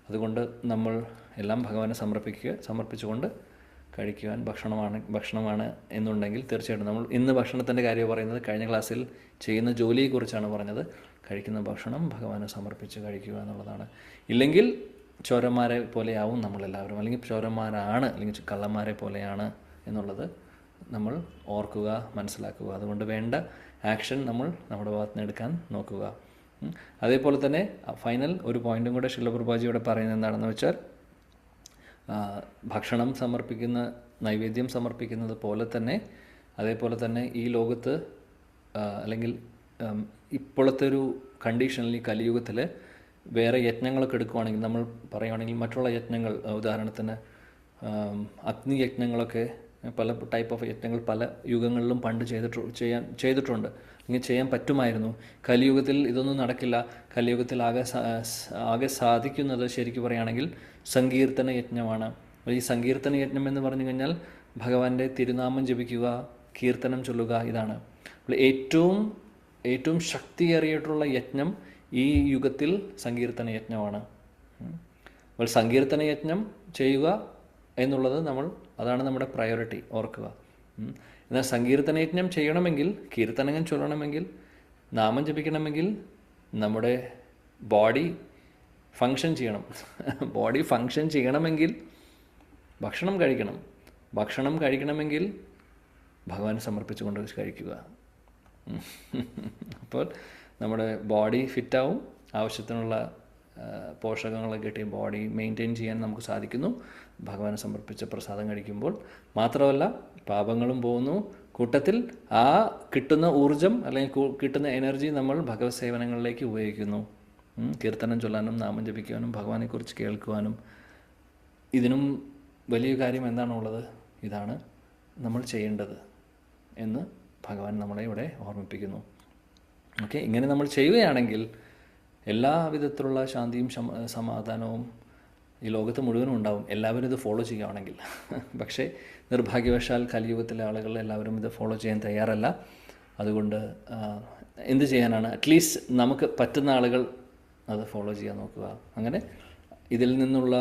അതുകൊണ്ട് നമ്മൾ എല്ലാം ഭഗവാനെ സമർപ്പിച്ചുകൊണ്ട് കഴിക്കുവാൻ ഭക്ഷണമാണ് എന്നുണ്ടെങ്കിൽ തീർച്ചയായിട്ടും നമ്മൾ ഇന്ന് ഭക്ഷണത്തിൻ്റെ കാര്യം പറയുന്നത്, കഴിഞ്ഞ ക്ലാസ്സിൽ ചെയ്യുന്ന ജോലിയെക്കുറിച്ചാണ് പറഞ്ഞത്. കഴിക്കുന്ന ഭക്ഷണം ഭഗവാനെ സമർപ്പിച്ച് കഴിക്കുക എന്നുള്ളതാണ്. ഇല്ലെങ്കിൽ ചോരന്മാരെ പോലെയാവും നമ്മളെല്ലാവരും, അല്ലെങ്കിൽ ചോരന്മാരാണ്, അല്ലെങ്കിൽ കള്ളന്മാരെ പോലെയാണ് എന്നുള്ളത് നമ്മൾ ഓർക്കുക, മനസ്സിലാക്കുക. അതുകൊണ്ട് വേണ്ട ആക്ഷൻ നമ്മൾ നമ്മുടെ ഭാഗത്ത് നിന്ന് എടുക്കാൻ നോക്കുക. അതേപോലെ തന്നെ ഫൈനൽ ഒരു പോയിന്റും കൂടെ ശില പ്രഭുപാദിയുടെ പറയുന്നത് എന്താണെന്ന് വെച്ചാൽ, ഭക്ഷണം സമർപ്പിക്കുന്ന, നൈവേദ്യം സമർപ്പിക്കുന്നത് പോലെ തന്നെ, അതേപോലെ തന്നെ ഈ ലോകത്ത് അല്ലെങ്കിൽ ഇപ്പോഴത്തെ ഒരു കണ്ടീഷനിൽ, ഈ കലിയുഗത്തിൽ വേറെ യജ്ഞങ്ങളൊക്കെ എടുക്കുകയാണെങ്കിൽ, നമ്മൾ പറയുകയാണെങ്കിൽ മറ്റുള്ള യജ്ഞങ്ങൾ, ഉദാഹരണത്തിന് അഗ്നിയജ്ഞങ്ങളൊക്കെ, പല ടൈപ്പ് ഓഫ് യജ്ഞങ്ങൾ പല യുഗങ്ങളിലും പണ്ട് ചെയ്തിട്ടുണ്ട്, അല്ലെങ്കിൽ ചെയ്യാൻ പറ്റുമായിരുന്നു. കലിയുഗത്തിൽ ഇതൊന്നും നടക്കില്ല. കലിയുഗത്തിൽ ആകെ സാധിക്കുന്നത് ശരിക്കും പറയുകയാണെങ്കിൽ സങ്കീർത്തന യജ്ഞമാണ്. ഈ സങ്കീർത്തന യജ്ഞം എന്ന് പറഞ്ഞു കഴിഞ്ഞാൽ ഭഗവാന്റെ തിരുനാമം ജപിക്കുക, കീർത്തനം ചൊല്ലുക, ഇതാണ്. അപ്പോൾ ഏറ്റവും ശക്തിയേറിയിട്ടുള്ള യജ്ഞം ഈ യുഗത്തിൽ സങ്കീർത്തന യജ്ഞമാണ്. അപ്പോൾ സങ്കീർത്തന യജ്ഞം ചെയ്യുക എന്നുള്ളത് അതാണ് നമ്മുടെ പ്രയോറിറ്റി, ഓർക്കുക. എന്നാൽ സങ്കീർത്തന യജ്ഞം ചെയ്യണമെങ്കിൽ, കീർത്തനങ്ങൾ ചൊല്ലണമെങ്കിൽ, നാമം ജപിക്കണമെങ്കിൽ നമ്മുടെ ബോഡി ഫങ്ഷൻ ചെയ്യണം. ബോഡി ഫങ്ഷൻ ചെയ്യണമെങ്കിൽ ഭക്ഷണം കഴിക്കണം. ഭക്ഷണം കഴിക്കണമെങ്കിൽ ഭഗവാൻ സമർപ്പിച്ചുകൊണ്ട് കഴിക്കുക. അപ്പോൾ നമ്മുടെ ബോഡി ഫിറ്റാവും, ആവശ്യത്തിനുള്ള പോഷകങ്ങളൊക്കെ കിട്ടി ബോഡി മെയിൻറ്റെയിൻ ചെയ്യാൻ നമുക്ക് സാധിക്കുന്നു ഭഗവാനെ സമർപ്പിച്ച പ്രസാദം കഴിക്കുമ്പോൾ. മാത്രമല്ല പാപങ്ങളും പോകുന്നു, കൂട്ടത്തിൽ ആ കിട്ടുന്ന ഊർജം അല്ലെങ്കിൽ കിട്ടുന്ന എനർജി നമ്മൾ ഭഗവത് സേവനങ്ങളിലേക്ക് ഉപയോഗിക്കുന്നു. കീർത്തനം ചൊല്ലാനും നാമം ജപിക്കുവാനും ഭഗവാനെക്കുറിച്ച് കേൾക്കുവാനും. ഇതിനും വലിയ കാര്യം എന്താണുള്ളത്? ഇതാണ് നമ്മൾ ചെയ്യേണ്ടത് എന്ന് ഭഗവാൻ നമ്മളെ ഇവിടെ ഓർമ്മിപ്പിക്കുന്നു. ഓക്കെ, ഇങ്ങനെ നമ്മൾ ചെയ്യുകയാണെങ്കിൽ എല്ലാ വിധത്തിലുള്ള ശാന്തിയും സമാധാനവും ഈ ലോകത്ത് മുഴുവനും ഉണ്ടാവും, എല്ലാവരും ഇത് ഫോളോ ചെയ്യുകയാണെങ്കിൽ. പക്ഷേ നിർഭാഗ്യവശാൽ കലിയുഗത്തിലെ ആളുകൾ എല്ലാവരും ഇത് ഫോളോ ചെയ്യാൻ തയ്യാറല്ല. അതുകൊണ്ട് എന്ത് ചെയ്യാനാണ്? അറ്റ്ലീസ്റ്റ് നമുക്ക് പറ്റുന്ന ആളുകൾ അത് ഫോളോ ചെയ്യാൻ നോക്കുക. അങ്ങനെ ഇതിൽ നിന്നുള്ള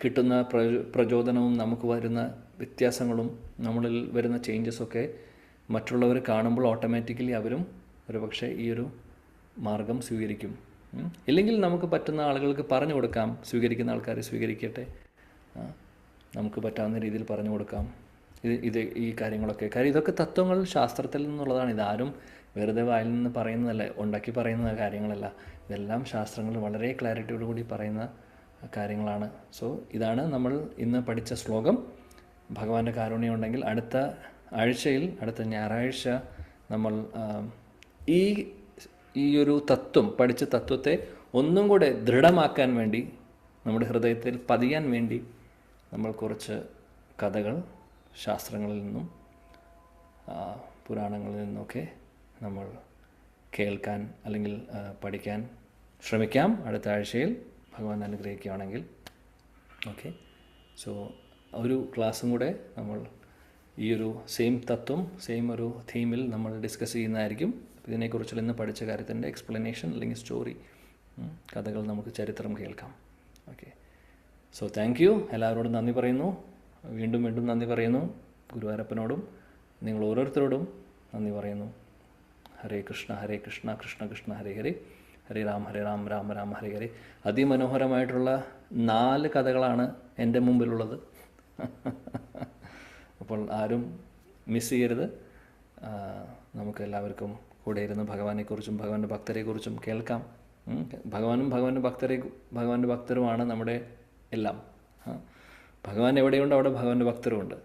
കിട്ടുന്ന പ്രചോദനവും നമുക്ക് വരുന്ന വ്യത്യാസങ്ങളും നമ്മളിൽ വരുന്ന ചേഞ്ചസൊക്കെ മറ്റുള്ളവർ കാണുമ്പോൾ ഓട്ടോമാറ്റിക്കലി അവരും ഒരുപക്ഷെ ഈ ഒരു മാർഗം സ്വീകരിക്കും. ഇല്ലെങ്കിൽ നമുക്ക് പറ്റുന്ന ആളുകൾക്ക് പറഞ്ഞു കൊടുക്കാം, സ്വീകരിക്കുന്ന ആൾക്കാർ സ്വീകരിക്കട്ടെ, നമുക്ക് പറ്റാവുന്ന രീതിയിൽ പറഞ്ഞു കൊടുക്കാം ഈ കാര്യങ്ങളൊക്കെ. കാര്യം ഇതൊക്കെ തത്വങ്ങൾ ശാസ്ത്രത്തിൽ നിന്നുള്ളതാണ്. ഇതാരും വെറുതെ വായിൽ നിന്ന് പറയുന്നതല്ല, ഉണ്ടാക്കി പറയുന്ന കാര്യങ്ങളല്ല. ഇതെല്ലാം ശാസ്ത്രങ്ങൾ വളരെ ക്ലാരിറ്റിയോട് കൂടി പറയുന്ന കാര്യങ്ങളാണ്. സോ ഇതാണ് നമ്മൾ ഇന്ന് പഠിച്ച ശ്ലോകം. ഭഗവാന്റെ കാരുണ്യം ഉണ്ടെങ്കിൽ അടുത്ത ആഴ്ചയിൽ, അടുത്ത ഞായറാഴ്ച നമ്മൾ ഈ ഒരു തത്വം, പഠിച്ച തത്വത്തെ ഒന്നും കൂടെ ദൃഢമാക്കാൻ വേണ്ടി, നമ്മുടെ ഹൃദയത്തിൽ പതിയാൻ വേണ്ടി നമ്മൾ കുറച്ച് കഥകൾ ശാസ്ത്രങ്ങളിൽ നിന്നും പുരാണങ്ങളിൽ നിന്നൊക്കെ നമ്മൾ കേൾക്കാൻ അല്ലെങ്കിൽ പഠിക്കാൻ ശ്രമിക്കാം അടുത്ത ആഴ്ചയിൽ, ഭഗവാൻ അനുഗ്രഹിക്കുകയാണെങ്കിൽ. ഓക്കെ, സോ ഒരു ക്ലാസ്സും കൂടെ നമ്മൾ ഈ ഒരു സെയിം തത്വം, സെയിം ഒരു തീമിൽ നമ്മൾ ഡിസ്കസ് ചെയ്യുന്നതായിരിക്കും. ഇതിനെക്കുറിച്ചുള്ള ഇന്ന് പഠിച്ച കാര്യത്തിൻ്റെ എക്സ്പ്ലനേഷൻ അല്ലെങ്കിൽ സ്റ്റോറി, കഥകൾ, നമുക്ക് ചരിത്രം കേൾക്കാം. Okay, so thank you. എല്ലാവരോടും നന്ദി പറയുന്നു, വീണ്ടും നന്ദി പറയുന്നു. ഗുരുവായൂരപ്പനോടും നിങ്ങൾ ഓരോരുത്തരോടും നന്ദി പറയുന്നു. ഹരേ കൃഷ്ണ ഹരേ കൃഷ്ണ കൃഷ്ണ കൃഷ്ണ ഹരേ ഹരേ, ഹരേ രാം രാം രാം ഹരേ ഹരേ. അതിമനോഹരമായിട്ടുള്ള 4 കഥകളാണ് എൻ്റെ മുമ്പിലുള്ളത്. അപ്പോൾ ആരും മിസ് ചെയ്യരുത്. നമുക്ക് എല്ലാവർക്കും കൂടെ ഇരുന്ന് ഭഗവാനെക്കുറിച്ചും ഭഗവാന്റെ ഭക്തരെക്കുറിച്ചും കേൾക്കാം. ഭഗവാനും ഭഗവാന്റെ ഭക്തരുമാണ് നമ്മുടെ എല്ലാം. ഭഗവാൻ എവിടെയുണ്ട് അവിടെ ഭഗവാന്റെ ഭക്തരുമുണ്ട്.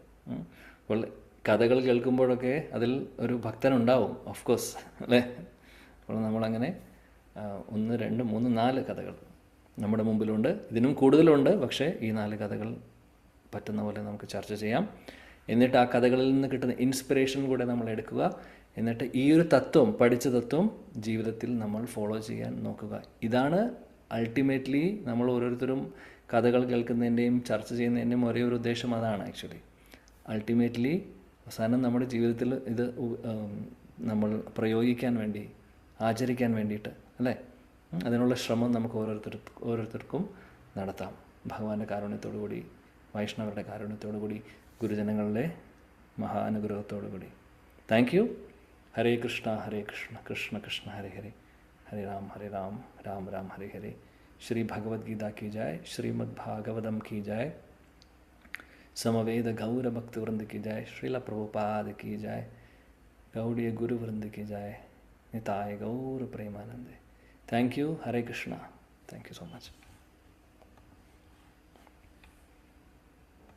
അപ്പോൾ കഥകൾ കേൾക്കുമ്പോഴൊക്കെ അതിൽ ഒരു ഭക്തനുണ്ടാവും, ഓഫ് കോഴ്സ്, അല്ലേ? അപ്പോൾ നമ്മളങ്ങനെ 1, 2, 3, 4 കഥകൾ നമ്മുടെ മുമ്പിലുണ്ട്. ഇതിനും കൂടുതലുണ്ട്, പക്ഷേ ഈ 4 കഥകൾ പറ്റുന്ന പോലെ നമുക്ക് ചർച്ച ചെയ്യാം. എന്നിട്ട് ആ കഥകളിൽ നിന്ന് കിട്ടുന്ന ഇൻസ്പിറേഷൻ കൂടെ നമ്മൾ എടുക്കുക. എന്നിട്ട് ഈ ഒരു തത്വം, പഠിച്ച തത്വം ജീവിതത്തിൽ നമ്മൾ ഫോളോ ചെയ്യാൻ നോക്കുക. ഇതാണ് അൾട്ടിമേറ്റ്ലി നമ്മൾ ഓരോരുത്തരും കഥകൾ കേൾക്കുന്നതിൻ്റെയും ചർച്ച ചെയ്യുന്നതിൻ്റെയും ഒരേ ഒരു ഉദ്ദേശം അതാണ്. ആക്ച്വലി അൾട്ടിമേറ്റ്ലി അവസാനം നമ്മുടെ ജീവിതത്തിൽ ഇത് നമ്മൾ പ്രയോഗിക്കാൻ വേണ്ടി, ആചരിക്കാൻ വേണ്ടിയിട്ട്, അല്ലേ? അതിനുള്ള ശ്രമം നമുക്ക് ഓരോരുത്തർക്കും നടത്താം. ഭഗവാന്റെ കാരുണ്യത്തോടു കൂടി, വൈഷ്ണവരുടെ കാരുണ്യത്തോടു കൂടി, ഗുരുജനങ്ങളുടെ മഹാനുഗ്രഹത്തോടു കൂടി. Thank you. ഹരേ കൃഷ്ണ ഹരേ കൃഷ്ണ കൃഷ്ണ കൃഷ്ണ ഹരേ ഹരേ, ഹരേ രാം രാം രാം ഹരേ ഹരേ. ശ്രീ ഭഗവത്ഗീത की जय, श्रीमद् भागवतम की जय, समवेद गौर भक्त वृंद की जय, श्रीला प्रभुपाद की जय, गौड़ीय गुरु वृंद की जय, निताय गौर प्रेमानंदे. Thank you. Hare Krishna. Thank you so much.